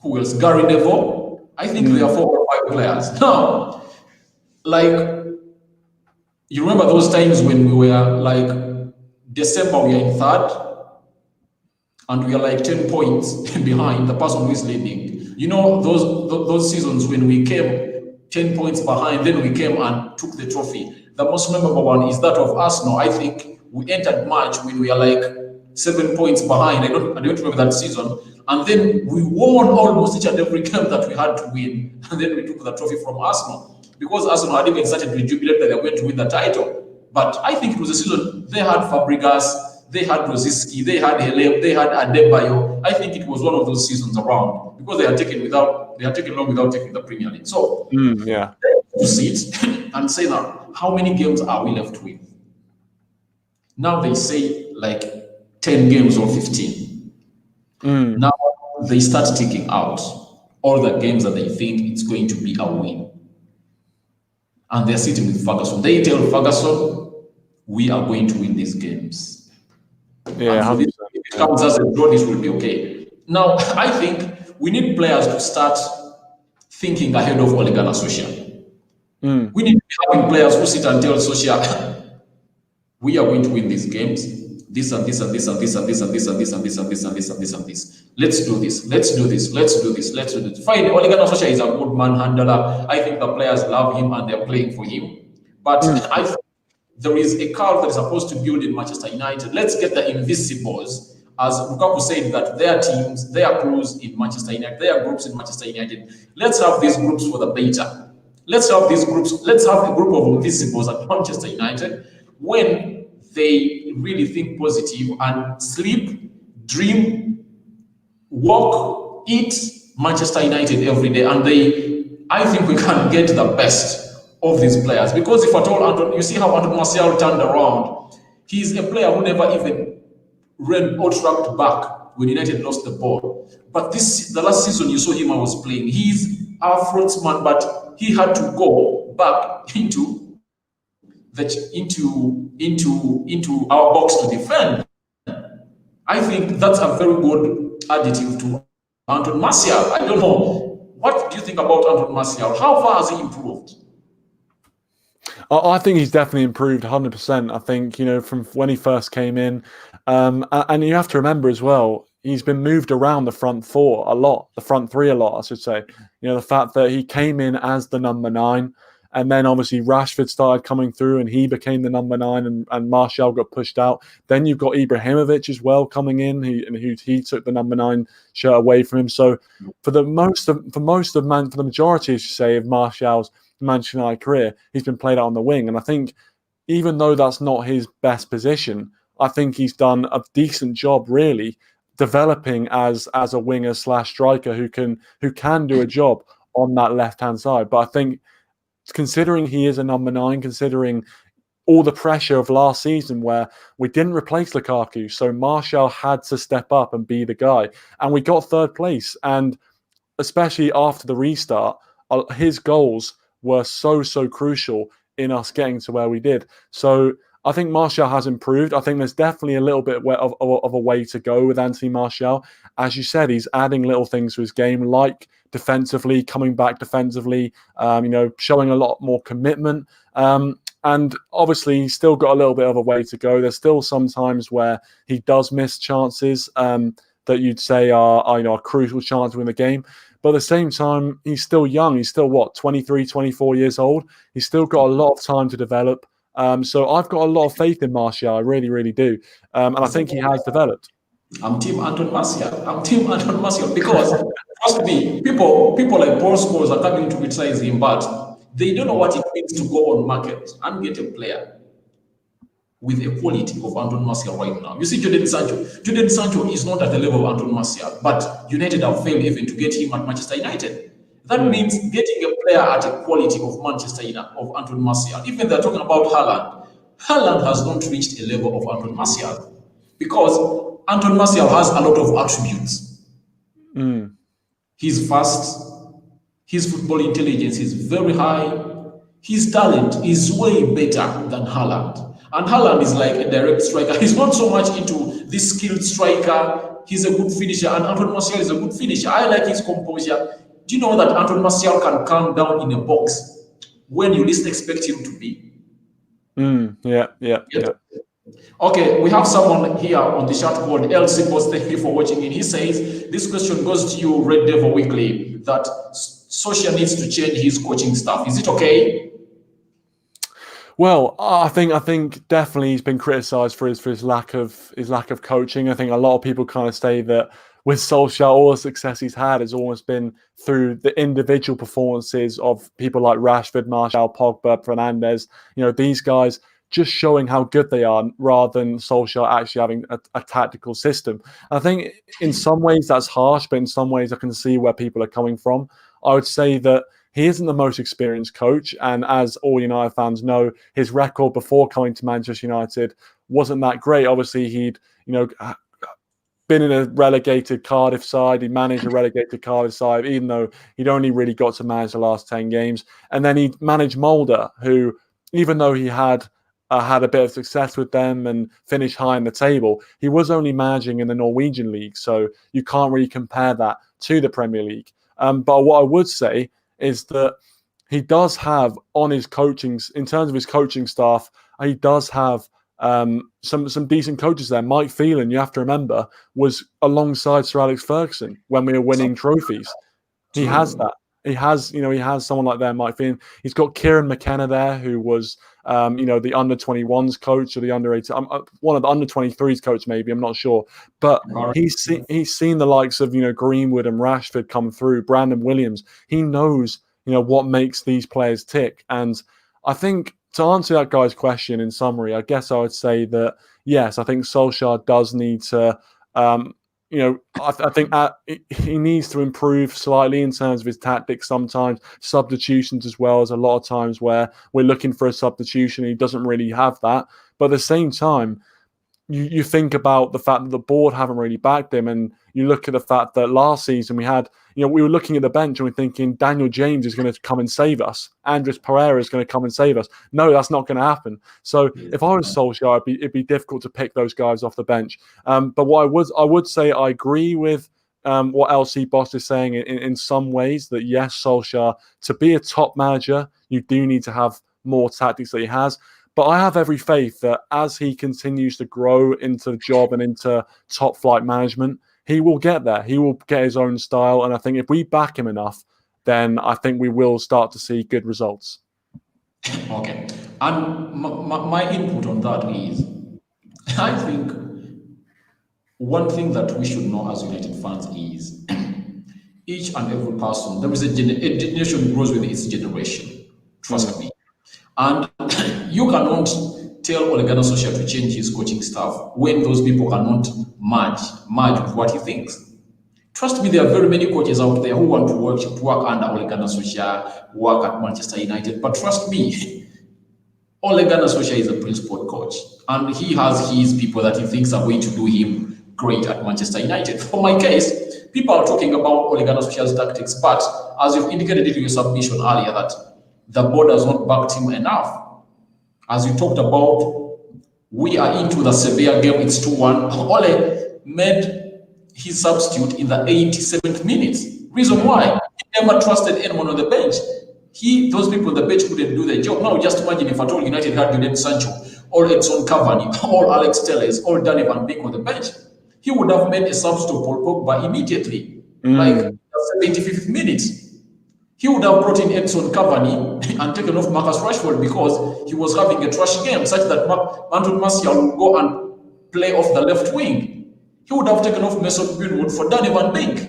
A: who else? Gary Neville. I think there are 4 or 5 players. Now, like, you remember those times when we were like, December, we are in 3rd, and we are like 10 points behind the person who is leading. You know, those seasons when we came 10 points behind, then we came and took the trophy. The most memorable one is that of Arsenal. I think we entered March when we are like 7 points behind. I don't remember that season. And then we won almost each and every game that we had to win. And then we took the trophy from Arsenal. Because Arsenal had even started to jubilate that they were going to win the title. But I think it was a season they had Fabregas, they had Rosiski, they had Hele, they had Adebayo. I think it was one of those seasons around because they had taken long without taking the Premier League. So to sit and say now, how many games are we left with? Now they say like 10 games or 15. Now they start taking out all the games that they think it's going to be a win. And they're sitting with Ferguson. They tell Ferguson, we are going to win these games.
C: Yeah,
A: if it comes as a draw, this will be okay. Now, I think we need players to start thinking ahead of Ole Gunnar Solskjaer. We need to be having players who sit and tell Solskjaer, we are going to win these games. This and this and this and this and this and this and this and this and this and this and this and this. Let's do this. Let's do this. Let's do this. Let's do this. Fine. Ole Gunnar Solskjaer is a good man handler. I think the players love him and they're playing for him. But I think there is a cult that is supposed to build in Manchester United. Let's get the Invisibles. As Lukaku said, that their teams, their crews in Manchester United, their groups in Manchester United. Let's have these groups for the beta. Let's have these groups. Let's have a group of Invisibles at Manchester United when they really think positive and sleep, dream, walk, eat Manchester United every day. And I think we can get the best of these players. Because if at all, you see how Anton Martial turned around. He's a player who never even ran or tracked back when United lost the ball. But the last season you saw him, I was playing. He's our frontman, but he had to go back into our box to defend. I think that's a very good additive to Anton Martial. I don't know. What do you think about Anton Martial? How far has he improved?
C: I think he's definitely improved 100%. I think, from when he first came in. And you have to remember as well, he's been moved around the front four a lot, the front three a lot, I should say. The fact that he came in as the number 9. And then obviously Rashford started coming through and he became the number 9 and Martial got pushed out. Then you've got Ibrahimovic as well coming in, he took the number 9 shirt away from him. So for the majority, I should say, of Martial's Manchester United career, he's been played out on the wing. And I think even though that's not his best position, I think he's done a decent job really developing as a winger / striker who can do a job on that left-hand side. But I think considering he is a number 9, considering all the pressure of last season where we didn't replace Lukaku, so Martial had to step up and be the guy. And we got 3rd place. And especially after the restart, his goals were so crucial in us getting to where we did. So I think Martial has improved. I think there's definitely a little bit of a way to go with Anthony Martial. As you said, he's adding little things to his game, like defensively, coming back defensively, showing a lot more commitment. And obviously, he's still got a little bit of a way to go. There's still some times where he does miss chances that you'd say are crucial chances to win the game. But at the same time, he's still young. He's still, 23, 24 years old. He's still got a lot of time to develop. So I've got a lot of faith in Martial. I really, really do. And I think he has developed.
A: I'm Team Anton Martial because, trust me, people like Paul Scholes are coming to criticize him, but they don't know what it means to go on market and get a player with a quality of Anton Martial right now. You see Jadon Sancho. Jadon Sancho is not at the level of Anton Martial, but United have failed even to get him at Manchester United. That means getting a player at a quality of Manchester United, of Anton Martial. Even they're talking about Haaland. Haaland has not reached a level of Anton Martial because Anton Martial has a lot of attributes. He's fast, His football intelligence is very high. His talent is way better than Haaland. And Haaland is like a direct striker. He's not so much into this skilled striker. He's a good finisher, and Anton Martial is a good finisher. I like his composure. Do you know that Anton Martial can calm down in a box when you least expect him to be?
C: Yeah.
A: Okay, we have someone here on the chat called LC Boss. Thank you for watching in. He says, this question goes to you, Red Devil Weekly, that Solskjaer needs to change his coaching staff. Is it okay?
C: Well, I think definitely he's been criticised for his lack of coaching. I think a lot of people kind of say that with Solskjaer, all the success he's had has almost been through the individual performances of people like Rashford, Martial, Pogba, Fernandes. You know, these guys just showing how good they are rather than Solskjaer actually having a tactical system. And I think in some ways that's harsh, but in some ways I can see where people are coming from. I would say that he isn't the most experienced coach, and as all United fans know, his record before coming to Manchester United wasn't that great. Obviously, he'd been in a relegated Cardiff side. He managed a relegated Cardiff side, even though he'd only really got to manage the last 10 games. And then he managed Mulder, who, even though he had a bit of success with them and finished high in the table, he was only managing in the Norwegian league, so you can't really compare that to the Premier League. But what I would say is that he does have on his coaching, in terms of his coaching staff, he does have some decent coaches there. Mike Phelan, you have to remember, was alongside Sir Alex Ferguson when we were winning trophies. He has that. He has someone like that, Mike Phelan. He's got Kieran McKenna there, who was the under-21s coach or the under-18, one of the under-23s coach, maybe, I'm not sure. But he's seen the likes of Greenwood and Rashford come through, Brandon Williams. He knows what makes these players tick. And I think to answer that guy's question in summary, I guess I would say that yes, I think Solskjaer does need to. I think he needs to improve slightly in terms of his tactics sometimes, substitutions as well, as a lot of times where we're looking for a substitution, he doesn't really have that. But at the same time, you think about the fact that the board haven't really backed him, and you look at the fact that last season we were looking at the bench and we're thinking Daniel James is going to come and save us. Andres Pereira is going to come and save us. No, that's not going to happen. So if I was Solskjaer, it'd be difficult to pick those guys off the bench. But what I would say, I agree with what LC Boss is saying in some ways, that yes, Solskjaer, to be a top manager, you do need to have more tactics that he has. But I have every faith that as he continues to grow into the job and into top flight management, he will get there. He will get his own style. And I think if we back him enough, then I think we will start to see good results.
A: Okay. And my input on that is, I think one thing that we should know as United fans is each and every person, there is a generation grows with its generation. Trust me. And you cannot tell Ole Gunnar Solskjaer to change his coaching staff when those people cannot merge with what he thinks. Trust me, there are very many coaches out there who want to work under Ole Gunnar Solskjaer, work at Manchester United. But trust me, Ole Gunnar Solskjaer is a principal coach, and he has his people that he thinks are going to do him great at Manchester United. For my case, people are talking about Ole Gunnar Solskjaer's tactics, but as you've indicated in your submission earlier, that the board has not backed him enough. As you talked about, we are into the Sevilla game, it's 2-1. Ole made his substitute in the 87th minute. Reason why? He never trusted anyone on the bench. Those people on the bench couldn't do their job. Now just imagine if at all United had Jadon Sancho, or Edson Cavani, or Alex Telles, or Danny Van Beek on the bench. He would have made a substitute for Pogba immediately, like the 75th minute. He would have brought in Edson Cavani and taken off Marcus Rashford because he was having a trash game, such that Anton Martial would go and play off the left wing. He would have taken off Mason Greenwood for Danny Van Beek.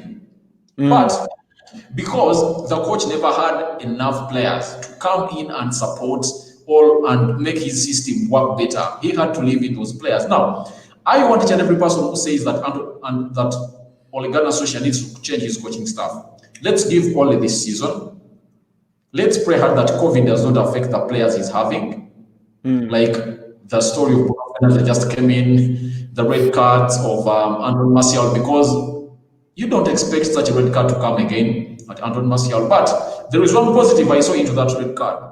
A: But because the coach never had enough players to come in and support and make his system work better, he had to leave in those players. Now, I want each and every person who says that that Ole Gunnar Solskjaer needs to change his coaching staff. Let's give Ole this season. Let's pray hard that COVID does not affect the players he's having. Like the story of Bruno Fernandes that just came in, the red cards of Anton Martial, because you don't expect such a red card to come again at Anton Martial. But there is one positive I saw into that red card.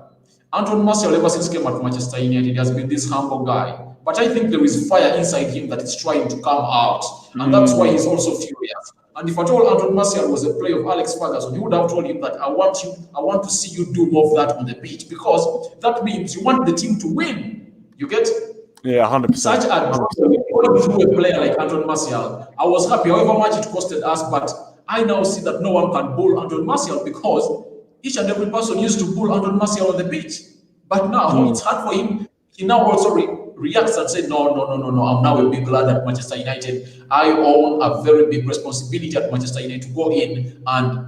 A: Anton Martial, ever since he came at Manchester United, has been this humble guy. But I think there is fire inside him that is trying to come out. And that's why he's also furious. And if at all Anton Martial was a player of Alex Ferguson, he would have told him that I want to see you do more of that on the pitch, because that means you want the team to win. You get?
C: Yeah, 100%.
A: Such a going through a player like Anton Martial. I was happy however much it costed us, but I now see that no one can bull Anton Martial because each and every person used to bull Anton Martial on the pitch. But now it's hard for him. He now also reacts and says, no, I'm now a big lad at Manchester United. I own a very big responsibility at Manchester United to go in and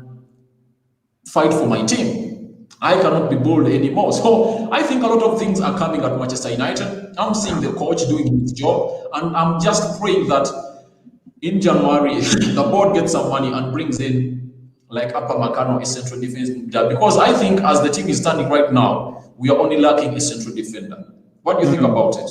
A: fight for my team. I cannot be bold anymore. So I think a lot of things are coming at Manchester United. I'm seeing the coach doing his job, and I'm just praying that in January, the board gets some money and brings in like Upper Macano, a central defense, because I think as the team is standing right now, we are only lacking a central defender. What do you think about it?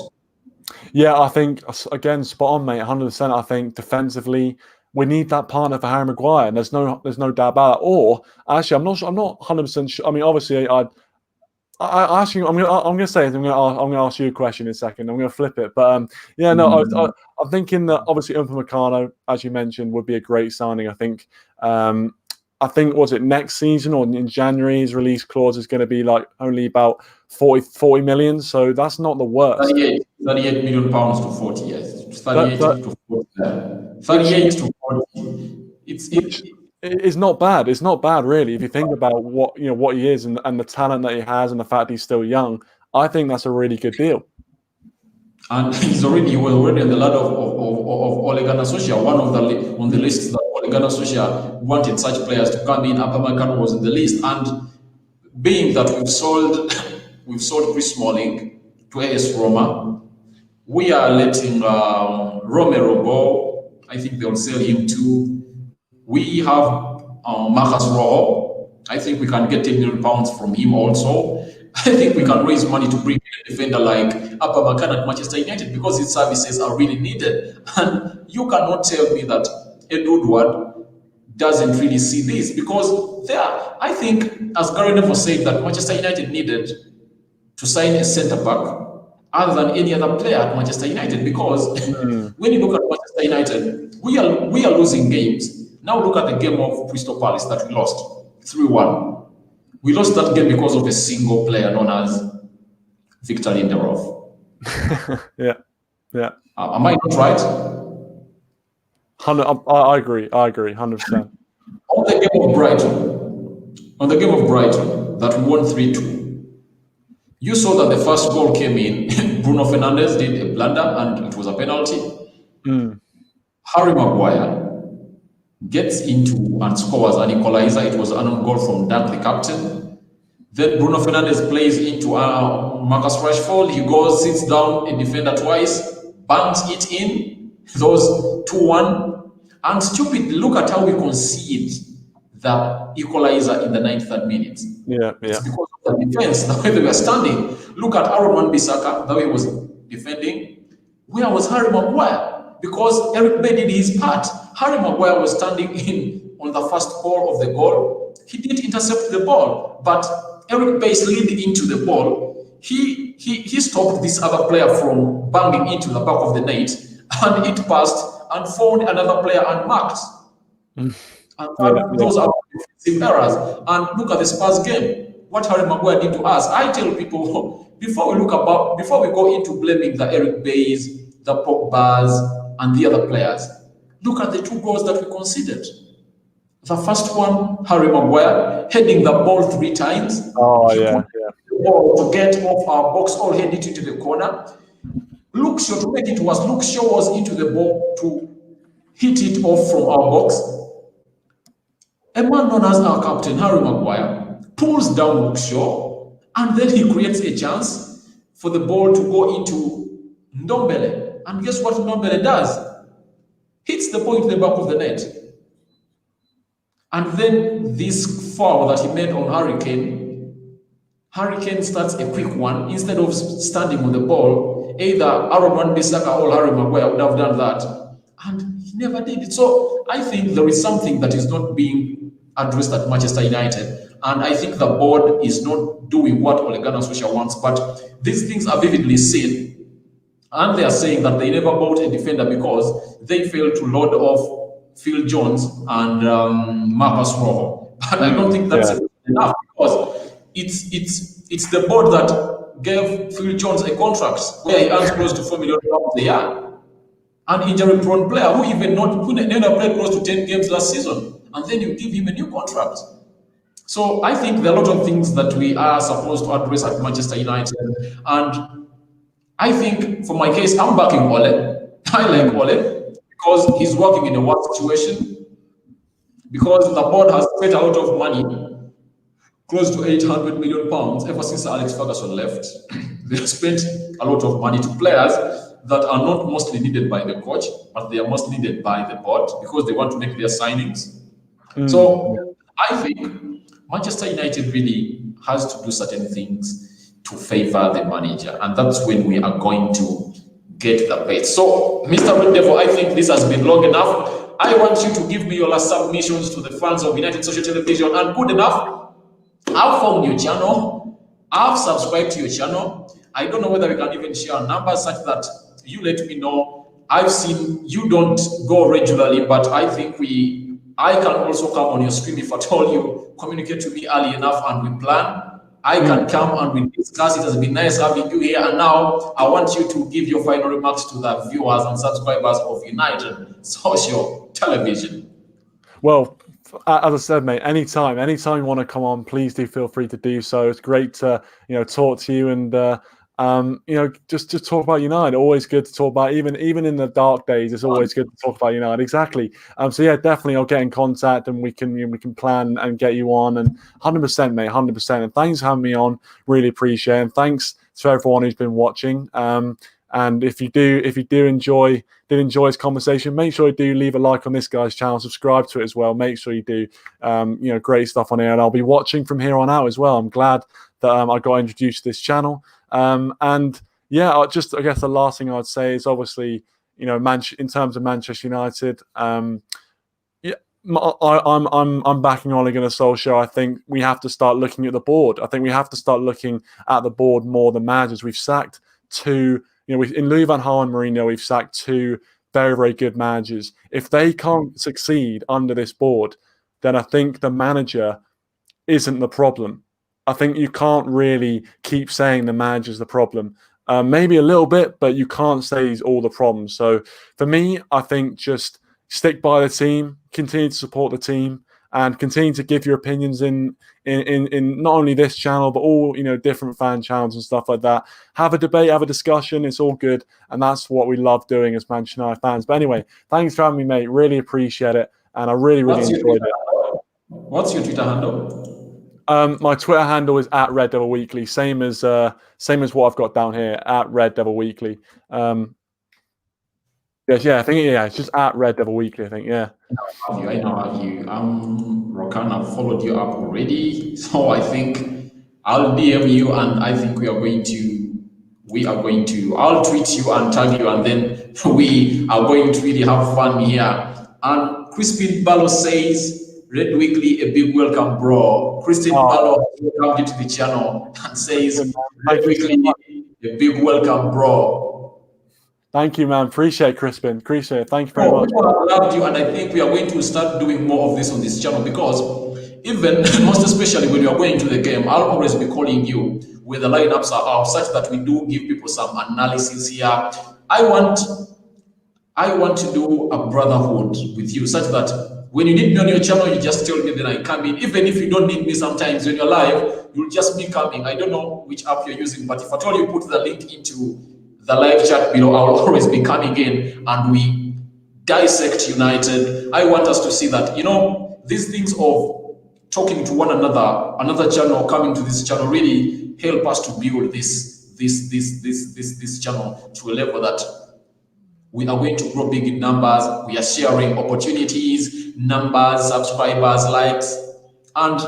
C: Yeah, I think, again, spot on, mate, 100%. I think defensively, we need that partner for Harry Maguire, and there's no doubt about it. Or actually, I'm not 100% sure. I mean, obviously, I'm gonna say it. I'm gonna ask you a question in a second. I'm gonna flip it, but yeah, no, I'm thinking that obviously Upamecano, as you mentioned, would be a great signing. I think was it next season or in January, his release clause is going to be like only about 40 million. So that's not the worst.
A: 38 million pounds to 40, yes. 38 to 40. 38 to 40.
C: It's not bad. It's not bad, really, if you think about what he is and the talent that he has and the fact he's still young. I think that's a really good deal.
A: And he was already on the ladder of Ole Gunnar Solskjaer, on the list that Ole Gunnar Solskjaer wanted such players to come in. Upamecano was in the list, and being that we've sold Chris Smalling to AS Roma, we are letting Romero go. I think they'll sell him too. We have Marcus Rojo. I think we can get £10 million from him also. I think we can raise money to bring in a defender like Upamecano at Manchester United because his services are really needed. And you cannot tell me that Ed Woodward doesn't really see this, because I think, as Gary Neville said, that Manchester United needed to sign a centre-back other than any other player at Manchester United, because when you look at Manchester United, we are losing games. Now look at the game of Crystal Palace that we lost 3-1. We lost that game because of a single player known as Victor Lindelof.
C: Yeah.
A: Am I not right?
C: I agree, 100%.
A: On the game of Brighton, that we won 3-2, you saw that the first goal came in. Bruno Fernandes did a blunder and it was a penalty. Harry Maguire gets into and scores an equalizer. It was an own goal from Dunk, the captain. Then Bruno Fernandes plays into Marcus Rashford. He goes, sits down a defender twice, bangs it in, those 2-1. And stupid, look at how we concede the equalizer in the 93rd minute.
C: Yeah.
A: It's because of the defense, the way they were standing. Look at Aaron Wan-Bissaka, the way he was defending. Where was Harry Maguire? Because Eric Bailly did his part. Harry Maguire was standing in on the first ball of the goal. He did intercept the ball, but Eric Bailly slid into the ball. He stopped this other player from banging into the back of the net, and it passed and found another player unmarked. Those are defensive errors. And look at the Spurs game. What Harry Maguire did to us. I tell people before we go into blaming the Eric Bays, the Pogbas, and the other players, look at the 2 goals that we conceded. The first one, Harry Maguire heading the ball 3 times. The ball to get off our box, all headed into the corner. Luke Shaw, to make it worse, Luke Shaw was into the ball to hit it off from our box. A man known as our captain, Harry Maguire, pulls down Luke Shaw, and then he creates a chance for the ball to go into Ndombele. And guess what Ndombele does? Hits the ball into the back of the net. And then this foul that he made on Hurricane starts a quick one. Instead of standing on the ball, either Aaron Wan-Bissaka or Harry Maguire would have done that. And he never did it. So I think there is something that is not being addressed at Manchester United. And I think the board is not doing what Ole Gunnar Solskjaer wants. But these things are vividly seen. And they are saying that they never bought a defender because they failed to load off Phil Jones and Marcus Rojo. But I don't think that's enough because it's the board that gave Phil Jones a contract where he earns close to £4 million a year. An injury-prone player who never played close to 10 games last season, and then you give him a new contract. So I think there are a lot of things that we are supposed to address at Manchester United, and I think for my case, I'm backing Ole. I like Ole because he's working in a work situation, because the board has spent a lot of money, close to £800 million ever since Alex Ferguson left. They've spent a lot of money to players that are not mostly needed by the coach, but they are mostly needed by the board because they want to make their signings. So I think Manchester United really has to do certain things to favor the manager, and that's when we are going to get the best. So, Mr. Red Devil, I think this has been long enough. I want you to give me your last submissions to the fans of United Social Television, and good enough, I've found your channel, I've subscribed to your channel. I don't know whether we can even share numbers such that you let me know. I've seen you don't go regularly, but I think I can also come on your stream if at all you communicate to me early enough and we plan. I can come and we discuss. It has been nice having you here. And now I want you to give your final remarks to the viewers and subscribers of United Social Television.
C: Well, as I said, mate, anytime you want to come on, please do feel free to do so. It's great to talk to you and just talk about United. Always good to talk about, even in the dark days. It's always good to talk about United. Exactly. So yeah, definitely, I'll get in contact and we can plan and get you on. And 100%, mate, 100%. And thanks for having me on. Really appreciate it. And thanks to everyone who's been watching. And if you do enjoy this conversation, make sure you do leave a like on this guy's channel, subscribe to it as well. Make sure you do, great stuff on here. And I'll be watching from here on out as well. I'm glad that I got introduced to this channel. And yeah, I guess the last thing I'd say is obviously, in terms of Manchester United, I'm backing Ole Gunnar Solskjaer. I think we have to start looking at the board. I think we have to start looking at the board more than managers. We've sacked two. In Louis van Gaal and Mourinho, we've sacked two very, very good managers. If they can't succeed under this board, then I think the manager isn't the problem. I think you can't really keep saying the manager's the problem. Maybe a little bit, but you can't say he's all the problem. So for me, I think just stick by the team, continue to support the team, and continue to give your opinions in not only this channel, but all different fan channels and stuff like that. Have a debate, have a discussion. It's all good, and that's what we love doing as Manchester United fans. But anyway, thanks for having me, mate. Really appreciate it, and I really enjoyed it.
A: What's your Twitter handle?
C: My Twitter handle is @RedDevilWeekly, same as what I've got down here, @RedDevilWeekly. I think it's just @RedDevilWeekly. I think, yeah.
A: I know have you. Rokan, I've followed you up already, so I think I'll DM you, and I think I'll tweet you and tag you, and then we are going to really have fun here. And Crispin Ballo says, Red Weekly, a big welcome, bro. Crispin Ballo welcomed you to the channel and says, Red Weekly, a big welcome, bro.
C: Thank you, man. Appreciate it, Crispin. Appreciate it. Thank you very much.
A: I loved you, and I think we are going to start doing more of this on this channel, because even, most especially when you are going to the game, I'll always be calling you where the lineups are out, such that we do give people some analysis here. I want to do a brotherhood with you, such that when you need me on your channel, you just tell me, then I come in. Even if you don't need me sometimes when you're live, you'll just be coming. I don't know which app you're using, but if at all you put the link into the live chat below, I'll always be coming in and we dissect United. I want us to see that, these things of talking to one another channel, coming to this channel, really help us to build this channel to a level that we are going to grow big in numbers. We are sharing opportunities, numbers, subscribers, likes, and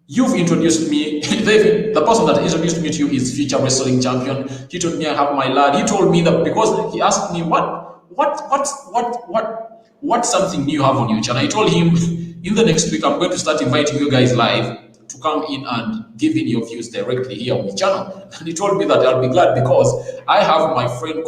A: you've introduced me. The person that introduced me to you is future wrestling champion. He told me I have my lad. He told me that because he asked me what's something new you have on your channel. I told him in the next week I'm going to start inviting you guys live to come in and give in your views directly here on the channel. And he told me that I'll be glad because I have my friend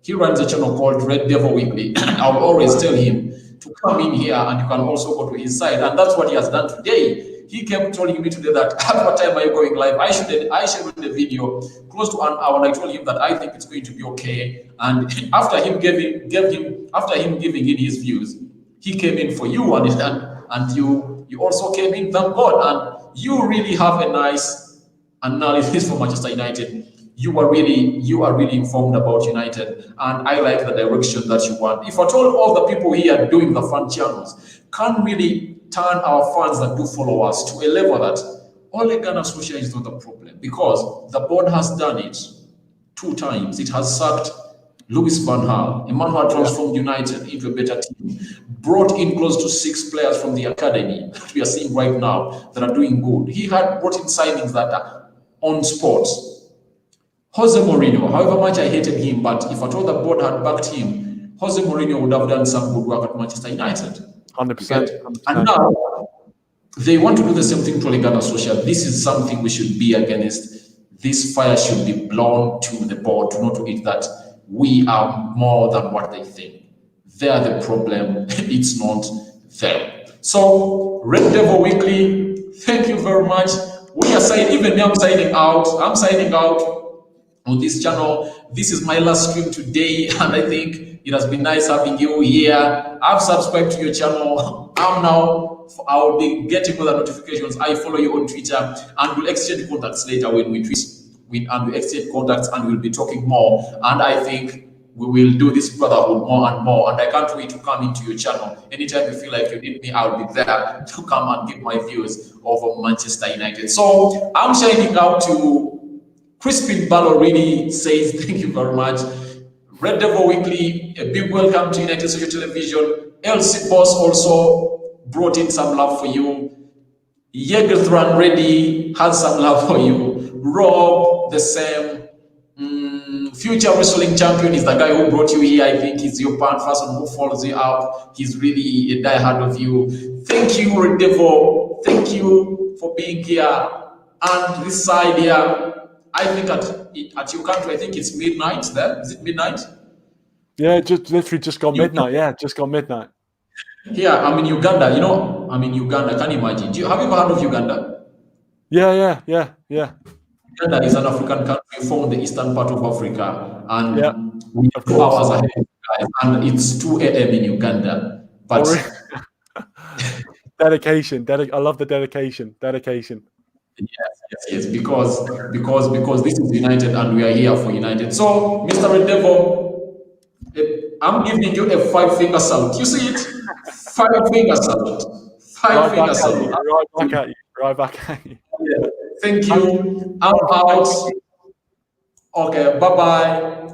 A: he runs a channel called Red Devil Weekly. I'll always tell him to come in here and you can also go to his side. And that's what he has done today. He kept telling me today that at what time are you going live? I shared the video close to an hour, and I told him that I think it's going to be okay. And after him giving in his views, he came in for you, and you also came in. Thank God, and you really have a nice analysis for Manchester United. You are really informed about United, and I like the direction that you want. If I told all the people here doing the fan channels can really turn our fans that do follow us to a level that Ole Gunnar Solskjaer is not the problem, because the board has done it 2 times. It has sacked Louis van Gaal, a man who had transformed United into a better team, brought in close to 6 players from the academy that we are seeing right now that are doing good. He had brought in signings that are on sports. Jose Mourinho, however much I hated him, but if at all the board had backed him, Jose Mourinho would have done some good work at Manchester United.
C: 100%.
A: And now they want to do the same thing to Ole Gunnar Solskjaer. This is something we should be against. This fire should be blown to the board to not to it that we are more than what they think. They are the problem. It's not them. So, Red Devil Weekly, thank you very much. We are signing, even now I'm signing out. I'm signing out on this channel. This is my last stream today, and I think it has been nice having you here. I've subscribed to your channel. I'll be getting all the notifications. I follow you on Twitter, and we'll exchange contacts later when we tweet. And we exchange contacts, and we'll be talking more. And I think we will do this brotherhood more and more. And I can't wait to come into your channel. Anytime you feel like you need me, I'll be there to come and give my views over Manchester United. So I'm shining out to Crispin Ballorini says, thank you very much. Red Devil Weekly, a big welcome to United Social Television. LC Boss also brought in some love for you. Yegerthran Ready has some love for you. Rob, the same. Future Wrestling Champion is the guy who brought you here. I think he's your person who follows you up. He's really a diehard of you. Thank you, Red Devil. Thank you for being here. And this side here, I think at your country, I think it's midnight there. Is it midnight?
C: Yeah, just gone midnight. Yeah, just gone midnight.
A: Yeah, I'm in Uganda. I'm in Uganda. Can you imagine? Have you ever heard of Uganda?
C: Yeah.
A: Uganda is an African country from the eastern part of Africa, and we are 2 hours ahead, guys, and it's 2 a.m. in Uganda. But
C: dedication. I love the dedication.
A: Yes, because this is United, and we are here for United. So, Mr. Red Devil, I'm giving you a 5-finger salute. You see it? 5-finger salute. 5-finger salute.
C: Right back at you.
A: Yeah. Thank you. I'm out. Okay, bye-bye.